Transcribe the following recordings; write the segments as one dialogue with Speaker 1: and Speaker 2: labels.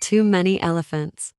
Speaker 1: too many elephants.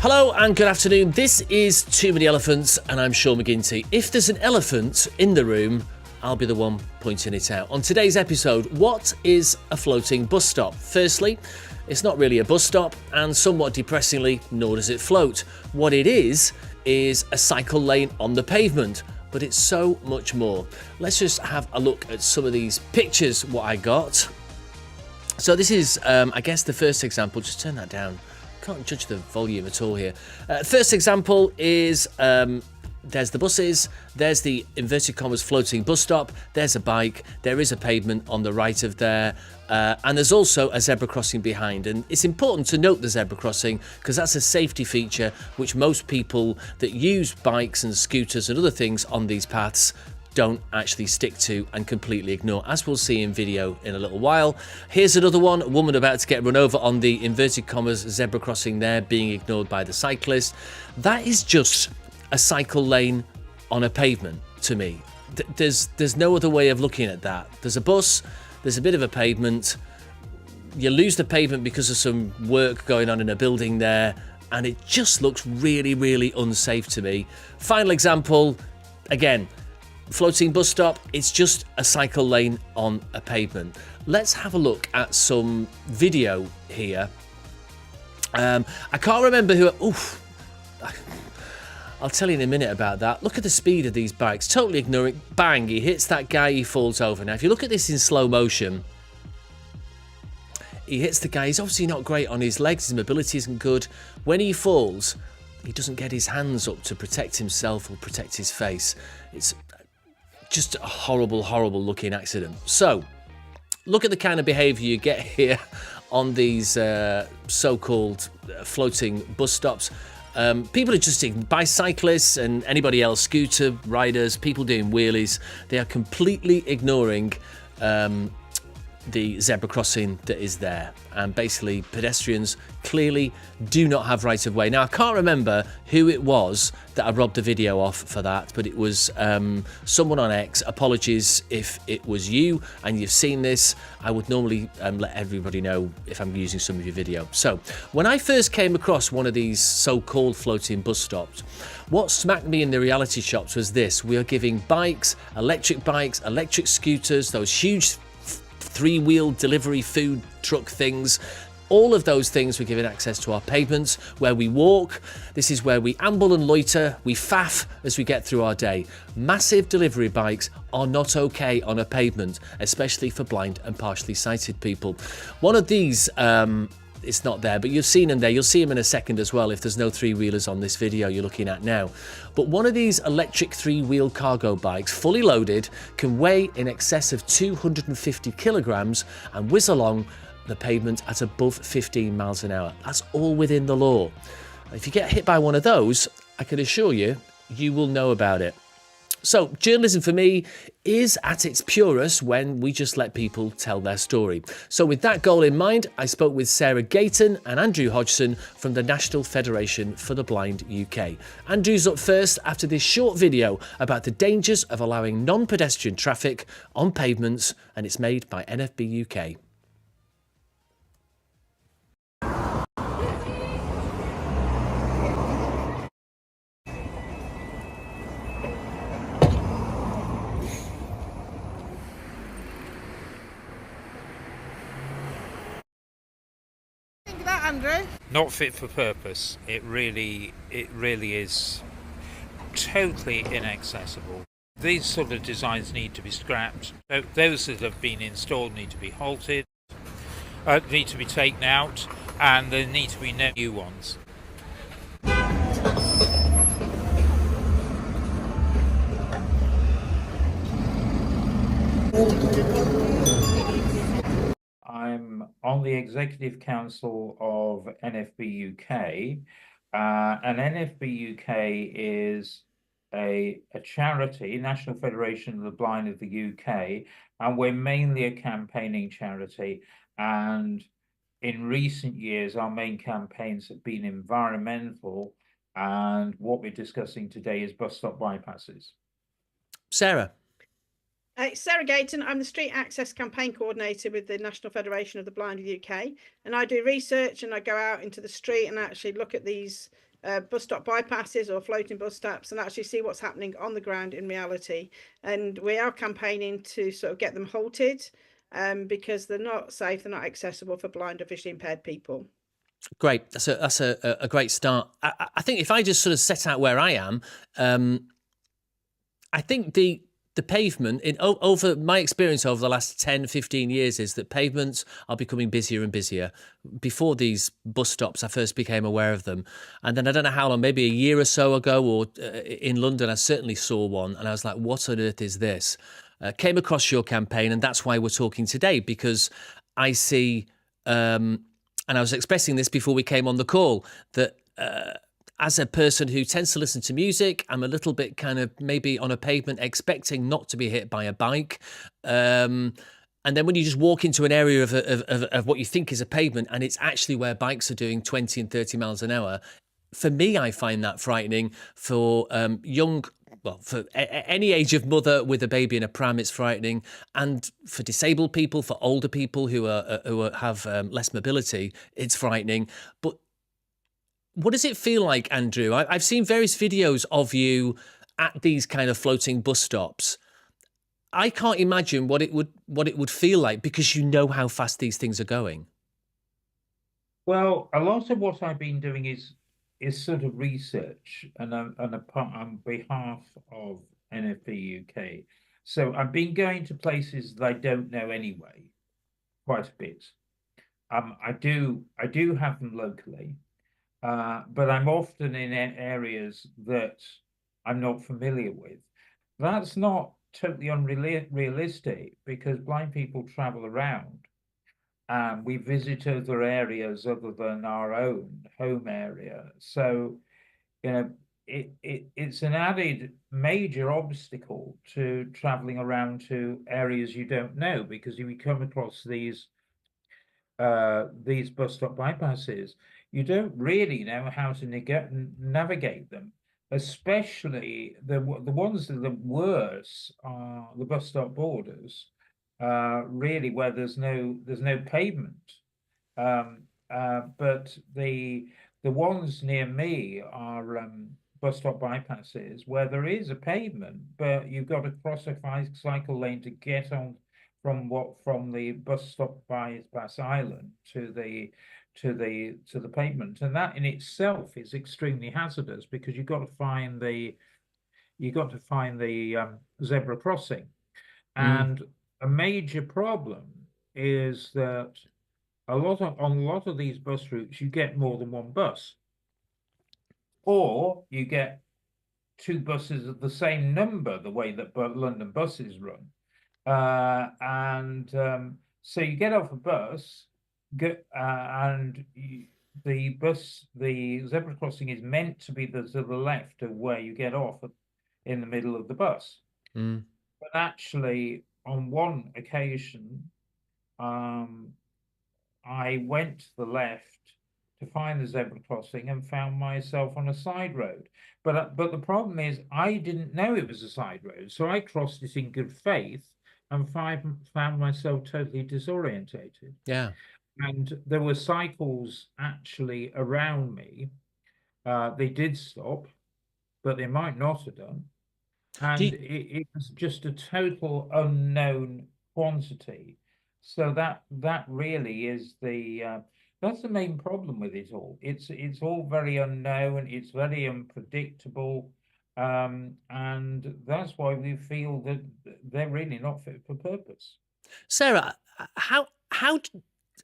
Speaker 2: Hello and good afternoon. This is Too Many Elephants and I'm Sean McGinty. If there's an elephant in the room, I'll be the one pointing it out. On today's episode, what is a floating bus stop? Firstly, it's not really a bus stop, and somewhat depressingly, nor does it float. What it is a cycle lane on the pavement, but it's so much more. Let's just have a look at some of these pictures, what I got. So this is, I guess, the first example. Just turn that down. Can't judge the volume at all here. First example is there's the buses, there's the inverted commas floating bus stop, there's a bike, there is a pavement on the right of there, and there's also a zebra crossing behind. And it's important to note the zebra crossing because that's a safety feature which most people that use bikes and scooters and other things on these paths don't actually stick to and completely ignore, as we'll see in video in a little while. Here's another one, a woman about to get run over on the inverted commas zebra crossing there, being ignored by the cyclist. That is just a cycle lane on a pavement to me. There's no other way of looking at that. There's a bus, there's a bit of a pavement, you lose the pavement because of some work going on in a building there, and it just looks really, really unsafe to me. Final example, again, floating bus stop, it's just a cycle lane on a pavement. Let's have a look at some video here. I can't remember who... Oof. I'll tell you in a minute about that. Look at the speed of these bikes. Totally ignoring. Bang, he hits that guy, he falls over. Now, if you look at this in slow motion, he hits the guy. He's obviously not great on his legs. His mobility isn't good. When he falls, he doesn't get his hands up to protect himself or protect his face. It's just a horrible, horrible looking accident. So, look at the kind of behaviour you get here on these so-called floating bus stops. People are just, bicyclists and anybody else, scooter riders, people doing wheelies, they are completely ignoring the zebra crossing that is there, and basically pedestrians clearly do not have right of way. Now, I can't remember who it was that I robbed the video off for that, but it was someone on X. Apologies if it was you and you've seen this. I would normally let everybody know if I'm using some of your video. So when I first came across one of these so-called floating bus stops, what smacked me in the reality shops was this: we are giving bikes, electric scooters, those huge three-wheel delivery food truck things, all of those things we're giving access to our pavements where we walk. This is where we amble and loiter, we faff as we get through our day. Massive delivery bikes are not okay on a pavement, especially for blind and partially sighted people. One of these, it's not there, but you've seen them there. You'll see them in a second as well if there's no three-wheelers on this video you're looking at now. But one of these electric three-wheel cargo bikes, fully loaded, can weigh in excess of 250 kilograms and whiz along the pavement at above 15 miles an hour. That's all within the law. If you get hit by one of those, I can assure you, you will know about it. So, journalism for me is at its purest when we just let people tell their story. So with that goal in mind, I spoke with Sarah Gayton and Andrew Hodgson from the National Federation for the Blind UK. Andrew's up first after this short video about the dangers of allowing non-pedestrian traffic on pavements, and it's made by NFBUK.
Speaker 3: Andrew?
Speaker 4: Not fit for purpose. It really is totally inaccessible. These sort of designs need to be scrapped. Those that have been installed need to be halted, need to be taken out, and there need to be no new ones. I'm on the Executive Council of NFBUK, and NFBUK is a charity, National Federation of the Blind of the UK, and we're mainly a campaigning charity. And in recent years, our main campaigns have been environmental
Speaker 1: And what we're discussing today is bus stop bypasses.
Speaker 2: Sarah.
Speaker 3: Sarah Gayton, I'm the Street Access Campaign Coordinator with the National Federation of the Blind of the UK, and I do research and I go out into the street and actually look at these bus stop bypasses or floating bus stops and actually see what's happening on the ground in reality. And we are campaigning to sort of get them halted because they're not safe, they're not accessible for blind or visually impaired people.
Speaker 2: Great. That's a great start. I think if I just sort of set out where I am, I think the pavement, over my experience over the last 10, 15 years, is that pavements are becoming busier and busier. Before these bus stops, I first became aware of them. And then I don't know how long, maybe a year or so ago, or in London, I certainly saw one. And I was like, what on earth is this? Came across your campaign, and that's why we're talking today, because I see, and I was expressing this before we came on the call, that as a person who tends to listen to music, I'm a little bit kind of maybe on a pavement expecting not to be hit by a bike. And then when you just walk into an area of what you think is a pavement and it's actually where bikes are doing 20 and 30 miles an hour, for me, I find that frightening. For for any age of mother with a baby in a pram, it's frightening. And for disabled people, for older people who have less mobility, it's frightening. But what does it feel like, Andrew? I've seen various videos of you at these kind of floating bus stops. I can't imagine what it would feel like, because you know how fast these things are going.
Speaker 1: Well, a lot of what I've been doing is sort of research and on behalf of NFBUK. So I've been going to places that I don't know anyway, quite a bit. I do have them locally, but I'm often in areas that I'm not familiar with. That's not totally unrealistic, because blind people travel around. We visit other areas other than our own home area. So, it's an added major obstacle to traveling around to areas you don't know, because if you come across these bus stop bypasses, you don't really know how to navigate them. Especially the ones that are worse are the bus stop borders, really, where there's no pavement. But the ones near me are bus stop bypasses where there is a pavement, but you've got to cross a cycle lane to get on from the bus stop bypass island to the pavement, and that in itself is extremely hazardous, because you've got to find the zebra crossing. And a major problem is that on a lot of these bus routes, you get more than one bus, or you get two buses of the same number, the way that London buses run. So you get off a bus, and the zebra crossing is meant to be to the left of where you get off in the middle of the bus. But actually, on one occasion, I went to the left to find the zebra crossing and found myself on a side road. But the problem is, I didn't know it was a side road, so I crossed it in good faith and found myself totally disorientated.
Speaker 2: Yeah.
Speaker 1: And there were cycles actually around me. They did stop, but they might not have done. And it was just a total unknown quantity. So that really is that's the main problem with it all. It's all very unknown. It's very unpredictable, and that's why we feel that they're really not fit for purpose.
Speaker 2: Sarah, how,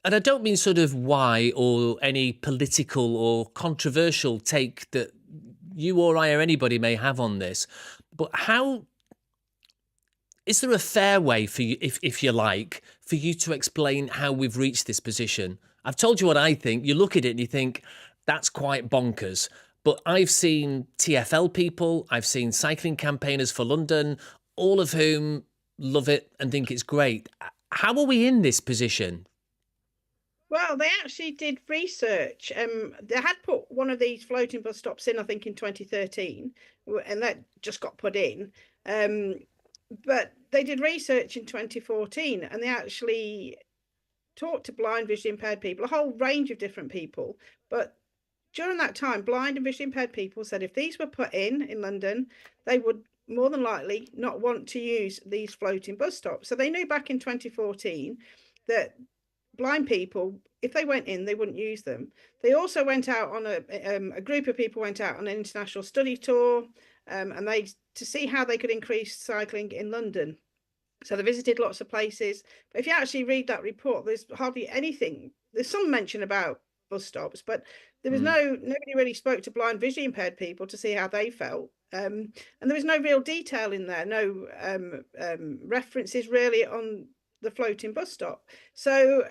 Speaker 2: and I don't mean sort of why or any political or controversial take that you or I or anybody may have on this, but how is there a fair way for you, if you like, for you to explain how we've reached this position? I've told you what I think. You look at it and you think, that's quite bonkers. But I've seen TfL people, I've seen cycling campaigners for London, all of whom love it and think it's great. How are we in this position?
Speaker 3: Well, they actually did research. They had put one of these floating bus stops in, I think, in 2013, and that just got put in. But they did research in 2014, and they actually talked to blind, visually impaired people, a whole range of different people. But during that time, blind and visually impaired people said if these were put in London, they would more than likely not want to use these floating bus stops. So they knew back in 2014 that blind people, if they went in, they wouldn't use them. They also went out on a group of people went out on an international study tour, and they to see how they could increase cycling in London. So they visited lots of places. But if you actually read that report, there's hardly anything. There's some mention about bus stops, but there was nobody really spoke to blind, visually impaired people to see how they felt. And there was no real detail in there, no references really on the floating bus stop. So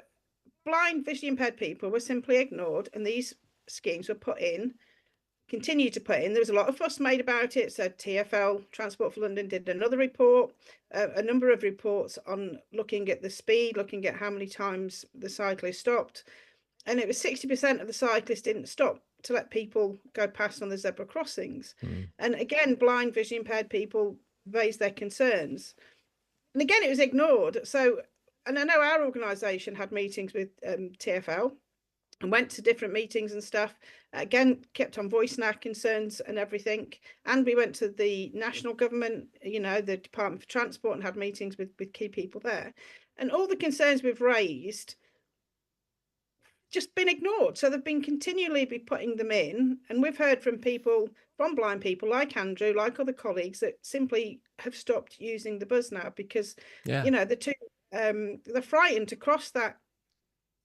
Speaker 3: blind, visually impaired people were simply ignored, and these schemes were put in, continued to put in. There was a lot of fuss made about it. So TfL, Transport for London, did another report, a number of reports on looking at the speed, looking at how many times the cyclist stopped. And it was 60% of the cyclists didn't stop to let people go past on the zebra crossings. And again, blind, visually impaired people raised their concerns. And again, it was ignored. So, and I know our organisation had meetings with TfL and went to different meetings and stuff. Again, kept on voicing our concerns and everything. And we went to the national government, you know, the Department for Transport, and had meetings with key people there. And all the concerns we've raised just been ignored. So they've been continually be putting them in. And we've heard from people, from blind people like Andrew, like other colleagues, that simply have stopped using the bus now because, you know, they're frightened to cross that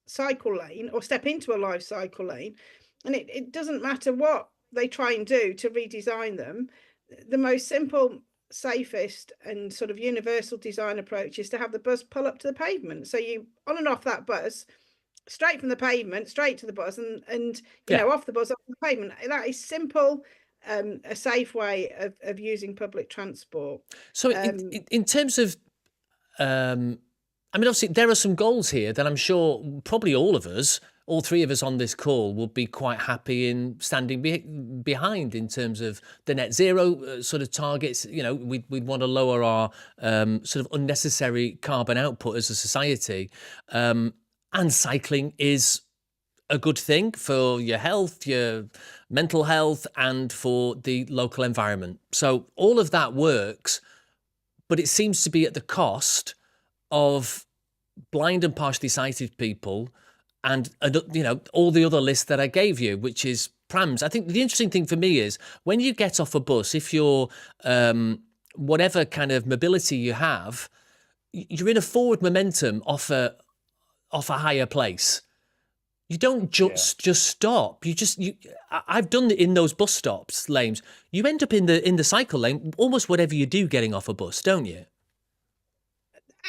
Speaker 3: cycle lane or step into a live cycle lane. And it doesn't matter what they try and do to redesign them. The most simple, safest and sort of universal design approach is to have the bus pull up to the pavement. So you on and off that bus, straight from the pavement, straight to the bus, and you know, off the bus, off the pavement. That is simple, a safe way of using public transport.
Speaker 2: So in terms of, I mean, obviously there are some goals here that I'm sure probably all of us, all three of us on this call, would be quite happy in standing behind in terms of the net zero sort of targets. You know, we'd want to lower our sort of unnecessary carbon output as a society. And cycling is a good thing for your health, your mental health, and for the local environment. So all of that works, but it seems to be at the cost of blind and partially sighted people and, you know, all the other lists that I gave you, which is prams. I think the interesting thing for me is when you get off a bus, if you're whatever kind of mobility you have, you're in a forward momentum off a higher place. You don't just stop. I've done it in those bus stops lanes. You end up in the cycle lane almost whatever you do getting off a bus, don't you?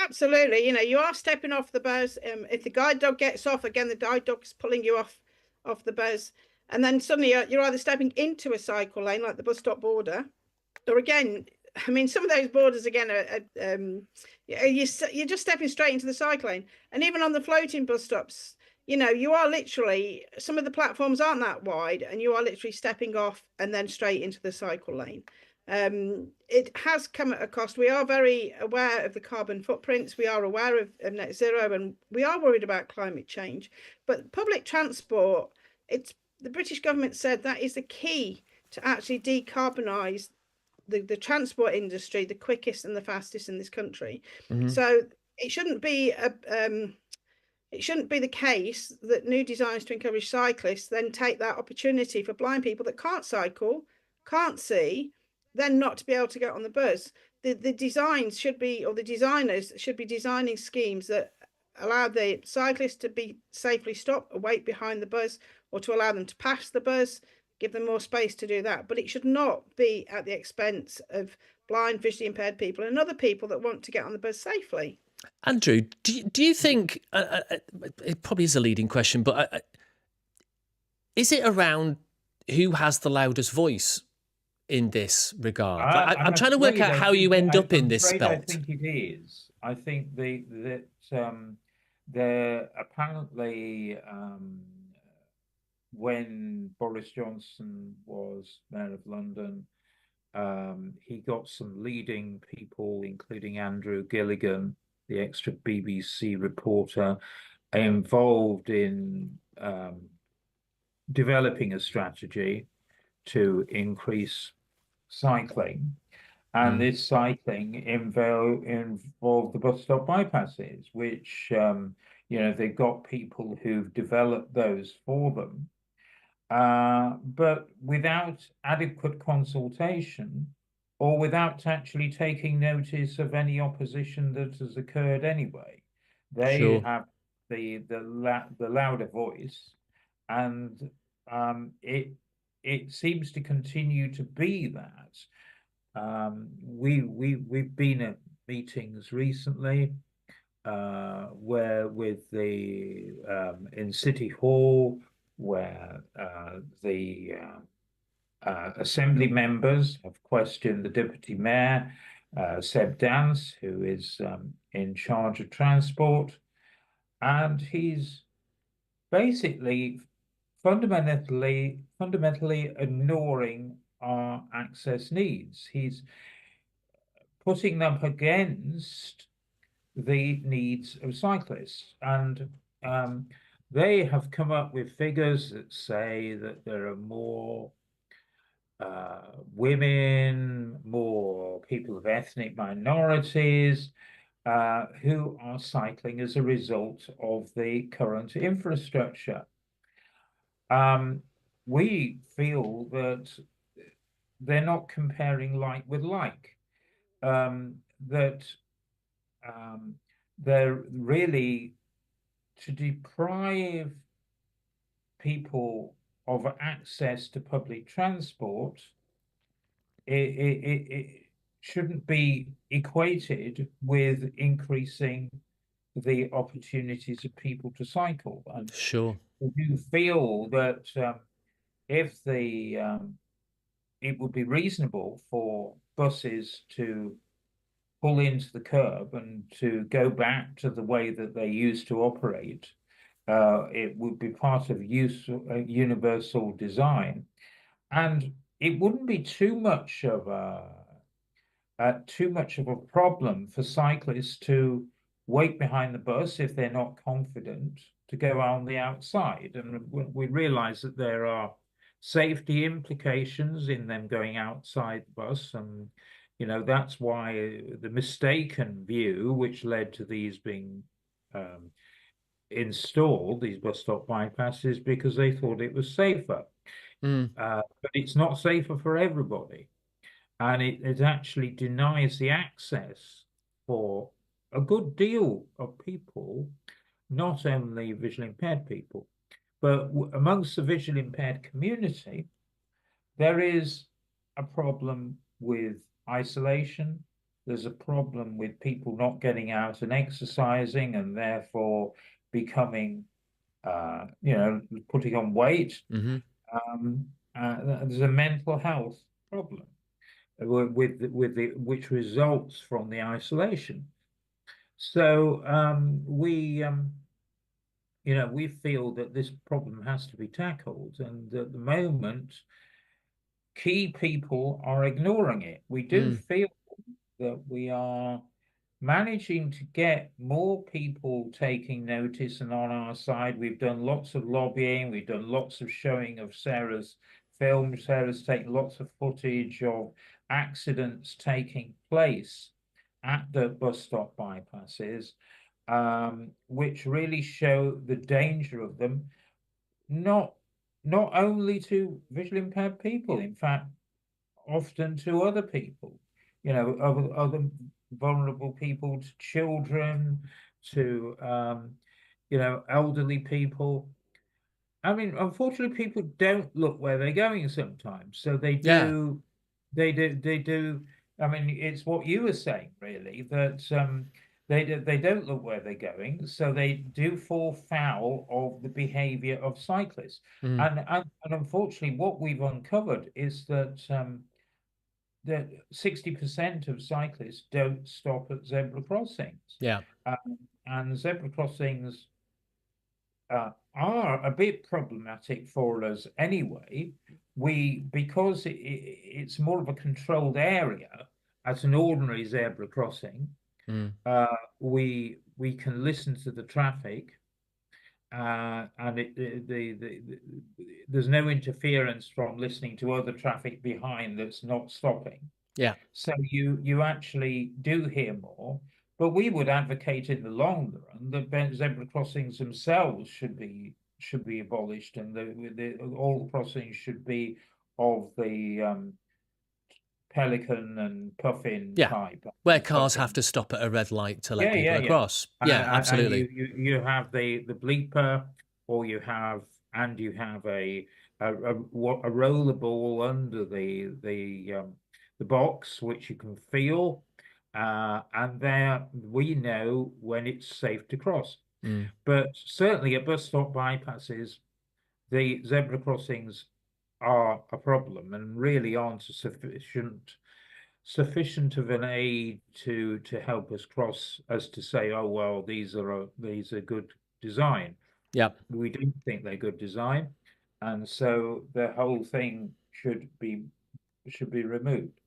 Speaker 3: Absolutely. You know, you are stepping off the bus. If the guide dog gets off, again, the guide dog's pulling you off the bus. And then suddenly you're either stepping into a cycle lane, like the bus stop border, or again, I mean, some of those borders, again, you're just stepping straight into the cycle lane. And even on the floating bus stops, you know, you are literally, some of the platforms aren't that wide, and you are literally stepping off and then straight into the cycle lane. It has come at a cost. We are very aware of the carbon footprints. We are aware of net zero, and we are worried about climate change. But public transport, the British government said that is the key to actually decarbonise the transport industry, the quickest and the fastest in this country. So it shouldn't be the case that new designs to encourage cyclists then take that opportunity for blind people that can't cycle, can't see, then not to be able to get on the bus. The designs should be, or the designers should be designing schemes that allow the cyclists to be safely stopped or wait behind the bus, or to allow them to pass the bus, give them more space to do that. But it should not be at the expense of blind, visually impaired people and other people that want to get on the bus safely.
Speaker 2: Andrew, do you think, it probably is a leading question, but is it around who has the loudest voice in this regard? I'm trying to work out how you end up in this spot.
Speaker 1: I think it is. I think that there apparently, when Boris Johnson was Mayor of London, he got some leading people, including Andrew Gilligan, the extra BBC reporter, involved in developing a strategy to increase cycling. And this cycling involved the bus stop bypasses, which, they've got people who've developed those for them, but without adequate consultation or without actually taking notice of any opposition that has occurred anyway. They
Speaker 2: Sure.
Speaker 1: have the louder voice, and it seems to continue to be that. We've been at meetings recently where with the in City Hall, where the assembly members have questioned the deputy mayor, Seb Dance, who is in charge of transport, and he's basically fundamentally ignoring our access needs. He's putting them against the needs of cyclists. And they have come up with figures that say that there are more women, more people of ethnic minorities who are cycling as a result of the current infrastructure. We feel that they're not comparing like with like, that they're really to deprive people of access to public transport. It shouldn't be equated with increasing the opportunities of people to cycle. And
Speaker 2: Sure.
Speaker 1: we do feel that if it would be reasonable for buses to pull into the curb and to go back to the way that they used to operate, it would be part of universal design, and it wouldn't be too much of a problem for cyclists to wait behind the bus if they're not confident to go on the outside. And we realize that there are safety implications in them going outside the bus, and that's why the mistaken view, which led to these being installed, these bus stop bypasses, because they thought it was safer. But it's not safer for everybody. And it actually denies the access for a good deal of people, not only visually impaired people, but amongst the visually impaired community, there is a problem with isolation. There's a problem with people not getting out and exercising and therefore becoming, putting on weight. There's a mental health problem which results from the isolation. So we feel that this problem has to be tackled, and at the moment, key people are ignoring it. We do feel that we are managing to get more people taking notice and on our side. We've done lots of lobbying. We've done lots of showing of Sarah's film. Sarah's taken lots of footage of accidents taking place at the bus stop bypasses, which really show the danger of them, not only to visually impaired people, in fact, often to other people, other vulnerable people, to children, to elderly people. I mean, unfortunately, people don't look where they're going sometimes, so they do. They do. I mean, it's what you were saying, really, that they don't look where they're going, so they do fall foul of the behaviour of cyclists. And unfortunately, what we've uncovered is that 60% of cyclists don't stop at zebra crossings.
Speaker 2: Yeah.
Speaker 1: and zebra crossings are a bit problematic for us anyway. Because it's more of a controlled area as an ordinary zebra crossing, we can listen to the traffic, and there's no interference from listening to other traffic behind that's not stopping.
Speaker 2: Yeah.
Speaker 1: So you actually do hear more. But we would advocate in the long run that zebra crossings themselves should be abolished, and all crossings should be of the pelican and puffin
Speaker 2: Yeah.
Speaker 1: type.
Speaker 2: Where cars have to stop at a red light to let people across. Yeah, absolutely.
Speaker 1: And you have the bleeper, or you have a rollerball under the box, which you can feel, and there we know when it's safe to cross. But certainly at bus stop bypasses, the zebra crossings are a problem and really aren't sufficient of an aid to help us cross, as to say, oh well, these are good design.
Speaker 2: Yeah.
Speaker 1: We don't think they're good design, and so the whole thing should be removed.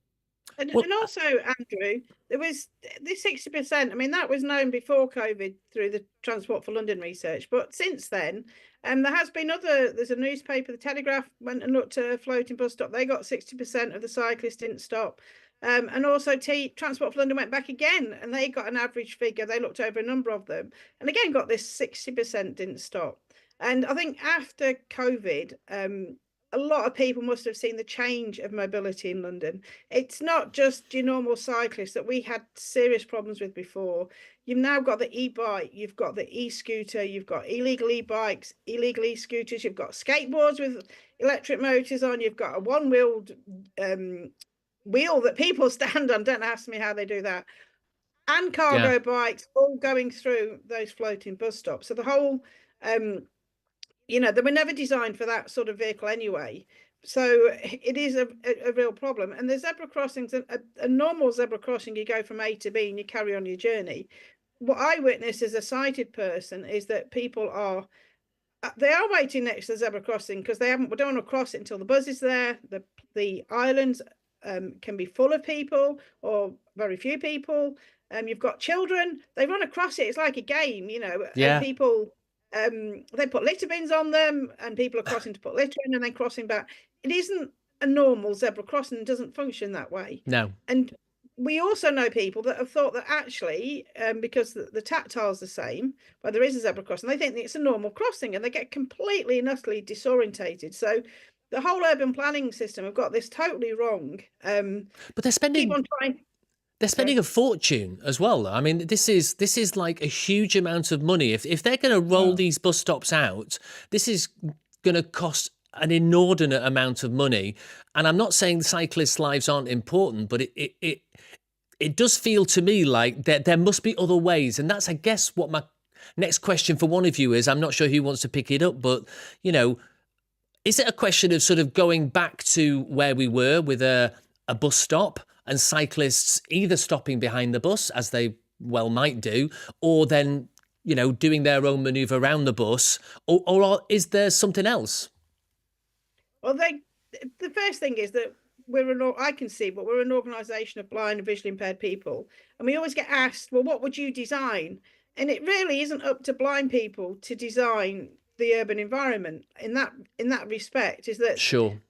Speaker 3: And also, Andrew, there was this 60%. I mean, that was known before COVID through the Transport for London research. But since then, there has been there's a newspaper, the Telegraph, went and looked at a floating bus stop. They got 60% of the cyclists didn't stop. And also Transport for London went back again, and they got an average figure. They looked over a number of them, and again got this 60% didn't stop. And I think after COVID, a lot of people must have seen the change of mobility in London. It's not just your normal cyclists that we had serious problems with before. You've now got the e-bike, you've got the e-scooter, you've got illegal e-bikes, illegal e-scooters, you've got skateboards with electric motors on, you've got a one-wheeled wheel that people stand on. Don't ask me how they do that. And cargo bikes all going through those floating bus stops. So the whole they were never designed for that sort of vehicle anyway. So it is a real problem. And the zebra crossings, a normal zebra crossing, you go from A to B and you carry on your journey. What I witness as a sighted person is that people are waiting next to the zebra crossing because they don't want to cross it until the bus is there. The islands can be full of people or very few people. You've got children, they run across it. It's like a game, and people... they put litter bins on them, and people are crossing to put litter in and then crossing back. It isn't a normal zebra crossing. It doesn't function that way. No. And we also know people that have thought that actually, because the tactile's the same, but there is a zebra crossing, they think that it's a normal crossing, and they get completely and utterly disorientated. So the whole urban planning system have got this totally wrong.
Speaker 2: But they're spending...
Speaker 3: Keep on trying.
Speaker 2: They're spending a fortune as well. I mean, this is like a huge amount of money. If they're going to roll these bus stops out, this is going to cost an inordinate amount of money. And I'm not saying cyclists' lives aren't important, but it does feel to me like there must be other ways. And that's, I guess, what my next question for one of you is. I'm not sure who wants to pick it up, but, is it a question of sort of going back to where we were with a bus stop, and cyclists either stopping behind the bus, as they well might do, or then, doing their own manoeuvre around the bus, or is there something else?
Speaker 3: Well, the first thing is that I can see, but we're an organisation of blind and visually impaired people, and we always get asked, well, what would you design? And it really isn't up to blind people to design the urban environment in that respect. Is that
Speaker 2: sure?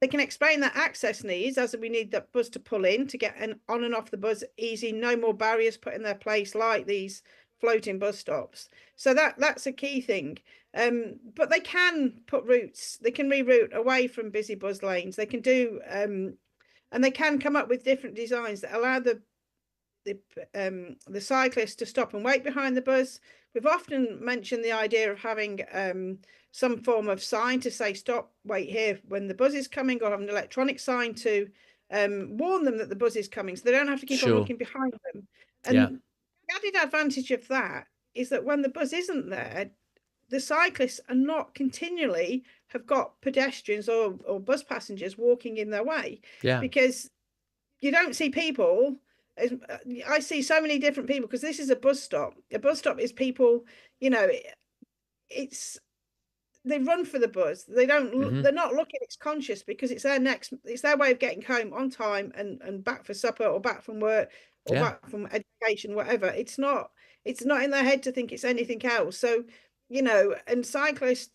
Speaker 3: They can explain that access needs, as we need that bus to pull in to get on and off the bus easy, no more barriers put in their place like these floating bus stops. So that's a key thing. But they can put routes, they can reroute away from busy bus lanes. They can do, and they can come up with different designs that allow the cyclist to stop and wait behind the bus. We've often mentioned the idea of having some form of sign to say stop, wait here when the bus is coming, or have an electronic sign to warn them that the bus is coming, so they don't have to keep on looking behind them. And the added advantage of that is that when the bus isn't there, the cyclists are not continually have got pedestrians or bus passengers walking in their way, because you don't see people I see so many different people, because this is a bus stop. A bus stop is people, you know, it's they run for the bus. They don't. They're not looking. It's conscious, because it's their way of getting home on time and back for supper, or back from work, or
Speaker 2: Yeah.
Speaker 3: back from education, whatever. It's not in their head to think it's anything else. So, you know, and cyclists,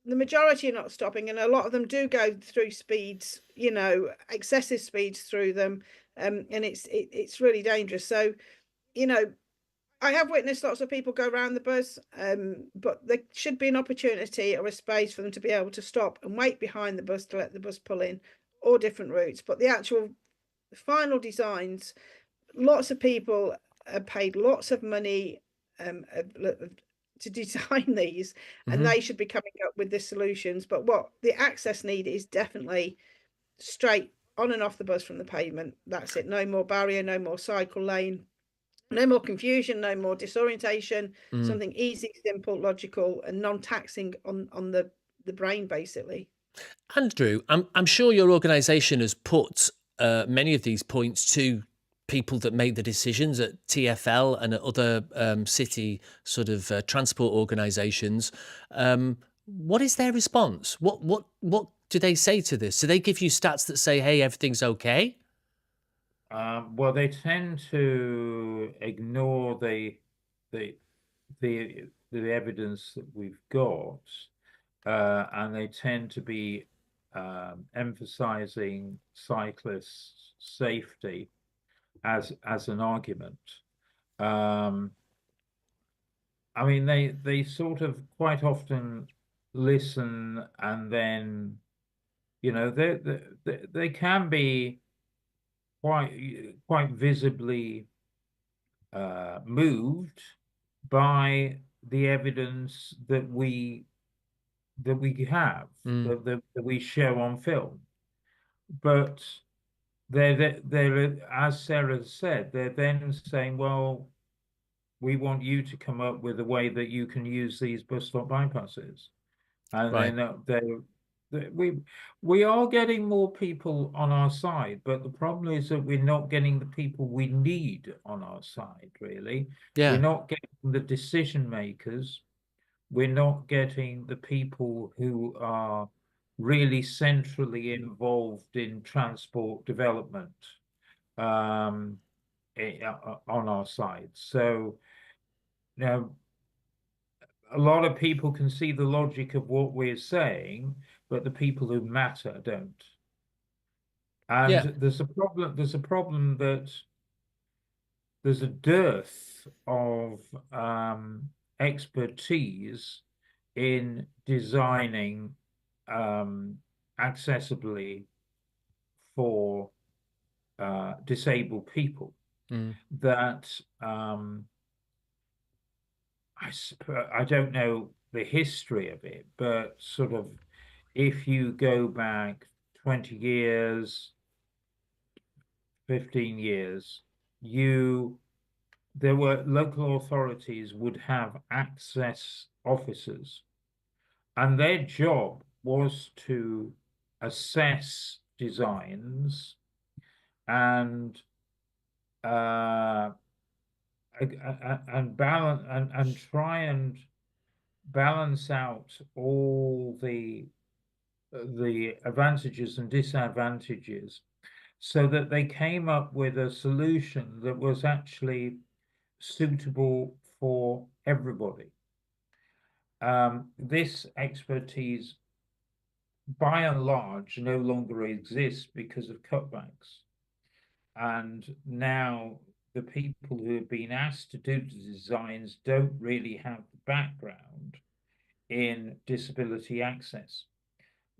Speaker 3: the majority are not stopping, and a lot of them do go through speeds, you know, excessive speeds through them, and it's really dangerous. So, you know, I have witnessed lots of people go around the bus, but there should be an opportunity or a space for them to be able to stop and wait behind the bus to let the bus pull in, or different routes. But the actual final designs, lots of people have paid lots of money to design these, and they should be coming up with the solutions. But what the access need is definitely straight on and off the bus from the pavement. That's it. No more barrier, no more cycle lane, no more confusion, no more disorientation. Something easy, simple, logical, and non-taxing on the brain, basically.
Speaker 2: Andrew, I'm sure your organisation has put many of these points to people that make the decisions at TfL and at other city sort of transport organisations. What is their response? What do they say to this? Do they give you stats that say, "Hey, everything's okay"?
Speaker 1: Well, they tend to ignore the evidence that we've got, and they tend to be emphasizing cyclists' safety as an argument. I mean, they sort of quite often listen, and then, you know, they can be quite visibly moved by the evidence that we have, that we show on film. But they're, as Sarah said, they're then saying, well, we want you to come up with a way that you can use these bus stop bypasses. And
Speaker 2: Right.
Speaker 1: we are getting more people on our side, but the problem is that we're not getting the people we need on our side, really. We're
Speaker 2: Yeah.
Speaker 1: not getting the decision makers. We're not getting the people who are really centrally involved in transport development on our side. So now, a lot of people can see the logic of what we're saying, but the people who matter don't. And
Speaker 2: Yeah.
Speaker 1: there's a problem. That there's a dearth of expertise in designing accessibly for disabled people. That I don't know the history of it, but sort of if you go back 20 years, 15 years, there were local authorities would have access officers, and their job was to assess designs and try and balance out all the advantages and disadvantages, so that they came up with a solution that was actually suitable for everybody. This expertise, by and large, no longer exists because of cutbacks. And now the people who have been asked to do the designs don't really have the background in disability access.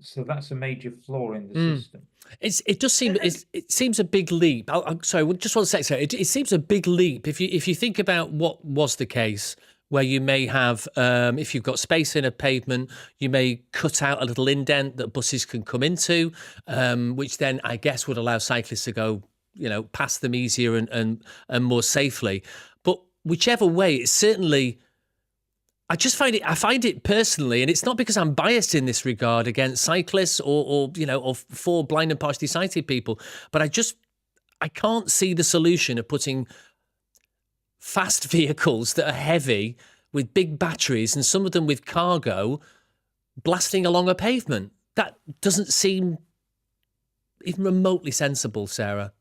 Speaker 1: So that's a major flaw in the system.
Speaker 2: It does seem it seems a big leap. Sorry, just one sec. It seems a big leap if you think about what was the case, where you may have, if you've got space in a pavement, you may cut out a little indent that buses can come into, which then I guess would allow cyclists to go, you know, past them easier and more safely. But whichever way, it's certainly. I find it personally, and it's not because I'm biased in this regard against cyclists or for blind and partially sighted people, but I can't see the solution of putting fast vehicles that are heavy with big batteries and some of them with cargo blasting along a pavement. That doesn't seem even remotely sensible, Sarah.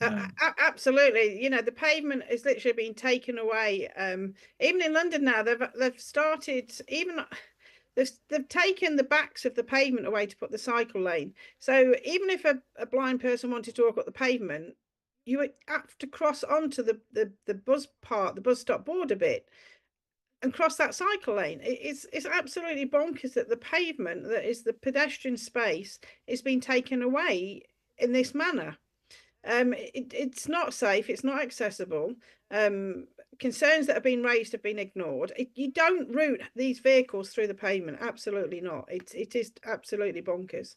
Speaker 3: Absolutely. You know, the pavement is literally being taken away. Even in London now, they've started they've taken the backs of the pavement away to put the cycle lane. So even if a blind person wanted to walk up the pavement, you would have to cross onto the bus stop border bit and cross that cycle lane. It's absolutely bonkers that the pavement, that is the pedestrian space, is being taken away in this manner. It's not safe, it's not accessible. Concerns that have been raised have been ignored. You don't route these vehicles through the pavement, absolutely not. It is absolutely bonkers.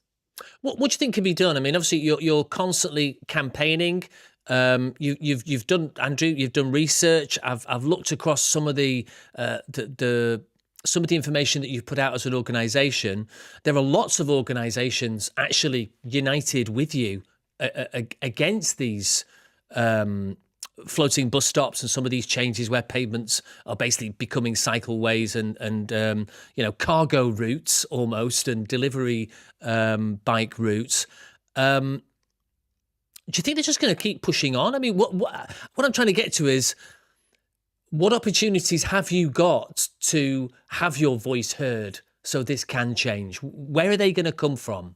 Speaker 2: What do you think can be done? I mean, obviously you're constantly campaigning. You've done, Andrew. You've done research. I've looked across some of the some of the information that you've put out as an organisation. There are lots of organisations actually united with you against these floating bus stops and some of these changes where pavements are basically becoming cycleways and cargo routes almost, and delivery bike routes. Do you think they're just going to keep pushing on? I mean, what I'm trying to get to is, what opportunities have you got to have your voice heard so this can change? Where are they going to come from?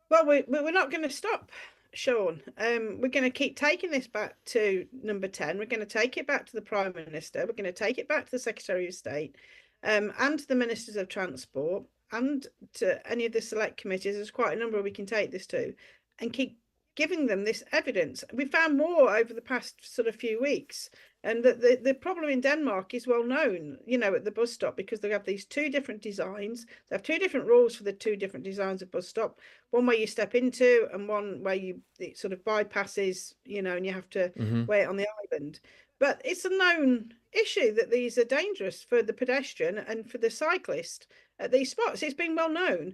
Speaker 3: Well, we're not going to stop, Sean. We're going to keep taking this back to number 10. We're going to take it back to the Prime Minister. We're going to take it back to the Secretary of State, and to the Ministers of Transport, and to any of the select committees. There's quite a number we can take this to, and keep giving them this evidence. We found more over the past sort of few weeks, and that the problem in Denmark is well known, you know, at the bus stop, because they have these two different designs. They have two different rules for the two different designs of bus stop. One where you step into, and one where it sort of bypasses, you know, and you have to wait on the island. But it's a known issue that these are dangerous for the pedestrian and for the cyclist at these spots. It's been well known.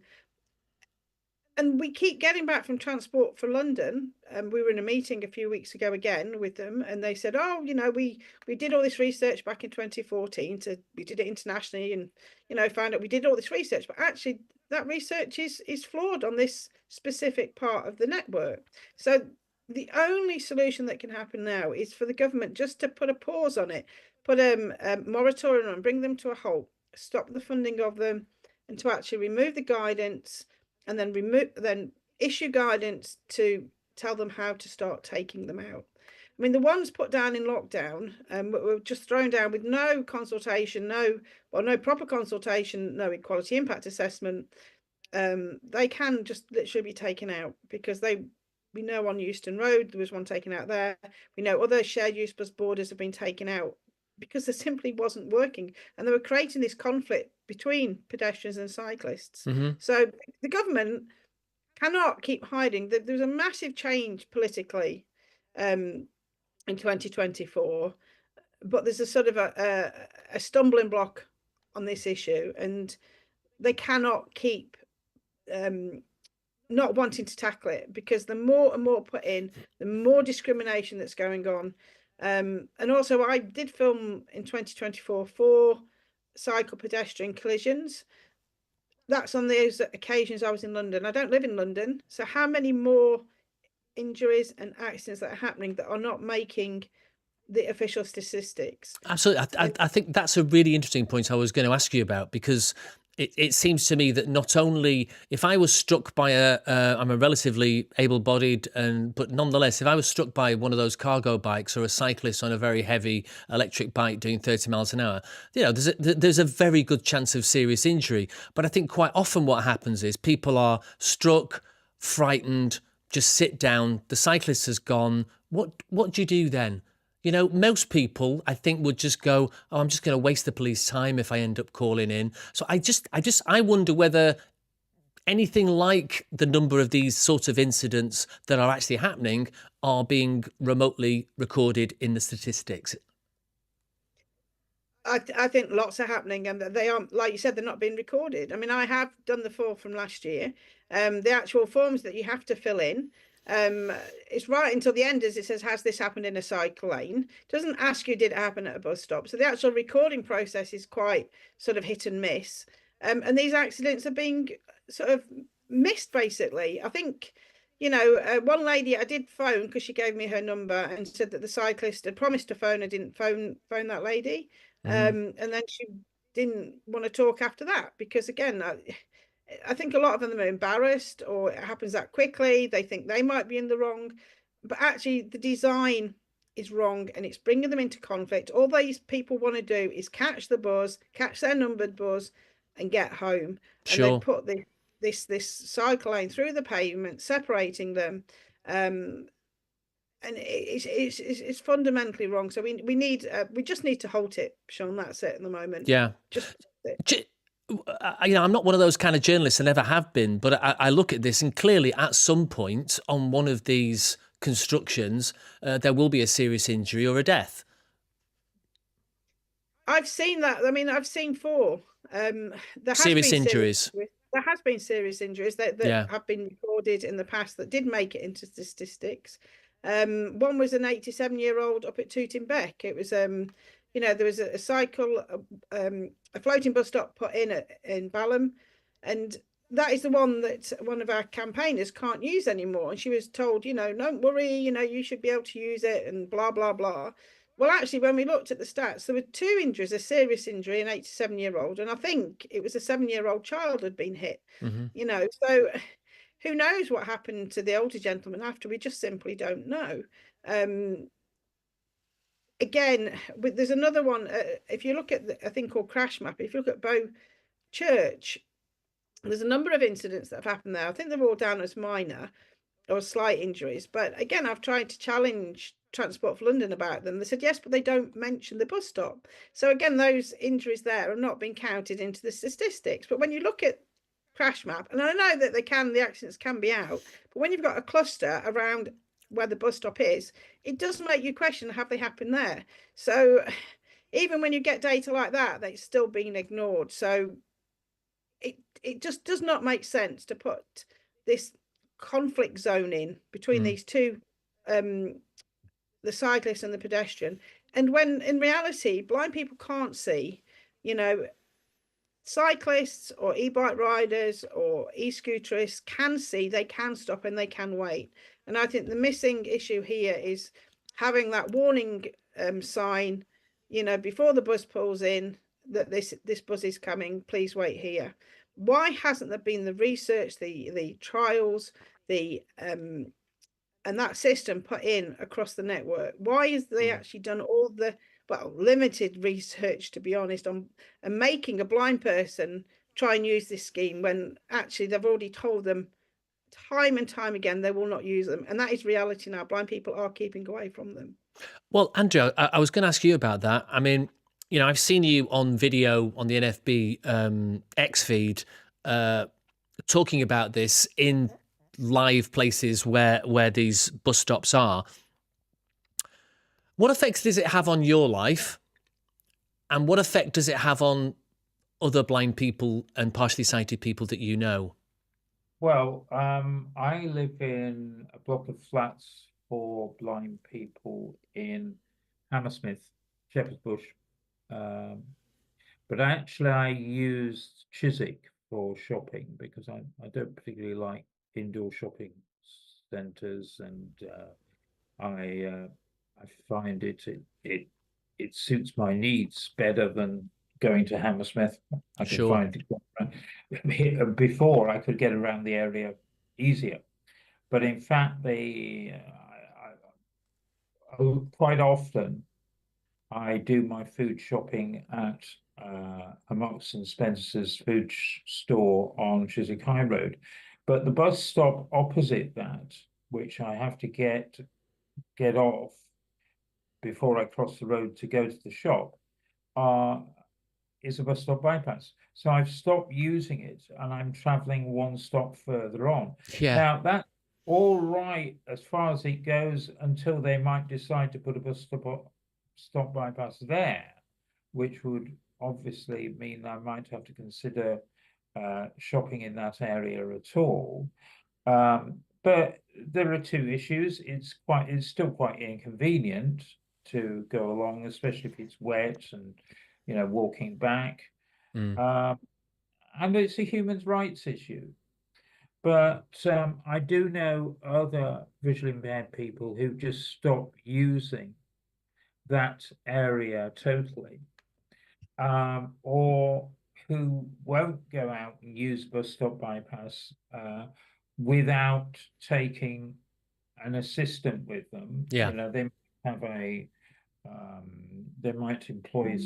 Speaker 3: And we keep getting back from Transport for London. We were in a meeting a few weeks ago again with them, and they said, oh, you know, we did all this research back in 2014. We did it internationally, and, you know, found out we did all this research, but actually that research is flawed on this specific part of the network. So the only solution that can happen now is for the government just to put a pause on it, put a moratorium on, bring them to a halt, stop the funding of them, and to actually remove the guidance, and then issue guidance to tell them how to start taking them out. I mean, the ones put down in lockdown were just thrown down with no consultation, no proper consultation, no quality impact assessment. They can just literally be taken out, because we know on Euston Road there was one taken out there. We know other shared use bus borders have been taken out because they simply wasn't working, and they were creating this conflict between pedestrians and cyclists. So the government cannot keep hiding. There's a massive change politically in 2024, but there's a sort of a stumbling block on this issue, and they cannot keep not wanting to tackle it, because the more and more put in, the more discrimination that's going on. And also, I did film in 2024 4 cycle pedestrian collisions. That's on those occasions I was in London. I don't live in London, so how many more injuries and accidents that are happening that are not making the official statistics?
Speaker 2: Absolutely. I think that's a really interesting point I was going to ask you about, because it seems to me that not only if I was struck by I'm a relatively able-bodied, but nonetheless, if I was struck by one of those cargo bikes or a cyclist on a very heavy electric bike doing 30 miles an hour, you know, there's a very good chance of serious injury. But I think quite often what happens is people are struck, frightened, just sit down. The cyclist has gone. What do you do then? You know, most people, I think, would just go, oh, I'm just going to waste the police time if I end up calling in. So I wonder whether anything like the number of these sorts of incidents that are actually happening are being remotely recorded in the statistics.
Speaker 3: I think lots are happening, and they are, like you said, they're not being recorded. I mean, I have done the 4 from last year. The actual forms that you have to fill in, It's right until the end as it says, has this happened in a cycle lane? It doesn't ask you, did it happen at a bus stop? So the actual recording process is quite sort of hit and miss. And these accidents are being sort of missed, basically. I think, you know, one lady I did phone because she gave me her number and said that the cyclist had promised to phone and didn't phone that lady. And then she didn't want to talk after that because, again, I think a lot of them are embarrassed, or it happens that quickly. They think they might be in the wrong, but actually the design is wrong and it's bringing them into conflict. All these people want to do is catch the bus, catch their numbered bus, and get home. And they put this cycle lane through the pavement, separating them. And it's fundamentally wrong. So we just need to halt it, Sean. That's it at the moment.
Speaker 2: Yeah.
Speaker 3: Just
Speaker 2: you know, I'm not one of those kind of journalists, I never have been, but I look at this and clearly at some point on one of these constructions, there will be a serious injury or a death.
Speaker 3: I've seen that. I mean, I've seen 4. There
Speaker 2: serious injuries.
Speaker 3: There has been serious injuries that have been recorded in the past that did make it into statistics. One was an 87-year-old up at Tooting Beck. It was you know, there was a cycle, a floating bus stop put in Balham, and that is the one that one of our campaigners can't use anymore. And she was told, you know, don't worry, you know, you should be able to use it, and blah blah blah. Well, actually, when we looked at the stats, there were 2 injuries: a serious injury, an 87-year-old, and I think it was a 7-year-old child had been hit. You know, so who knows what happened to the older gentleman after? We just simply don't know. Again, there's another one. If you look at a thing called Crash Map, if you look at Bow Church, there's a number of incidents that have happened there. I think they're all down as minor or slight injuries. But again, I've tried to challenge Transport for London about them. They said yes, but they don't mention the bus stop. So again, those injuries there are not being counted into the statistics. But when you look at Crash Map, and I know that the accidents can be out, but when you've got a cluster around where the bus stop is, it does make you question, have they happened there? So even when you get data like that, it's still being ignored. So it just does not make sense to put this conflict zone in between these two, the cyclist and the pedestrian. And when in reality, blind people can't see, you know, cyclists or e-bike riders or e-scooterists can see, they can stop and they can wait. And I think the missing issue here is having that warning sign, you know, before the bus pulls in, that this bus is coming, please wait here. Why hasn't there been the research, the trials, and that system put in across the network? Why is they actually done all the limited research, to be honest, on and making a blind person try and use this scheme when actually they've already told them time and time again they will not use them? And that is reality now. Blind people are keeping away from them.
Speaker 2: Well, Andrew, I was going to ask you about that. I mean, you know, I've seen you on video on the NFB X feed talking about this in live places where these bus stops are. What effects does it have on your life? And what effect does it have on other blind people and partially sighted people that you know?
Speaker 1: Well, I live in a block of flats for blind people in Hammersmith, Shepherd's Bush. But actually I used Chiswick for shopping because I don't particularly like indoor shopping centres, and I find it suits my needs better than going to Hammersmith. I can find it. Before I could get around the area easier, but in fact quite often I do my food shopping at a Marks and Spencer's food store on Chiswick High Road, but the bus stop opposite that, which I have to get off before I cross the road to go to the shop, is a bus stop bypass. So I've stopped using it and I'm traveling one stop further on.
Speaker 2: Yeah.
Speaker 1: Now that's all right as far as it goes until they might decide to put a bus stop bypass there, which would obviously mean I might have to consider shopping in that area at all. but there are two issues. It's still quite inconvenient to go along, especially if it's wet and, walking back.
Speaker 2: Mm.
Speaker 1: Um, and it's a human rights issue. But I do know other visually impaired people who just stop using that area totally, or who won't go out and use bus stop bypass without taking an assistant with them.
Speaker 2: Yeah.
Speaker 1: They have they might employ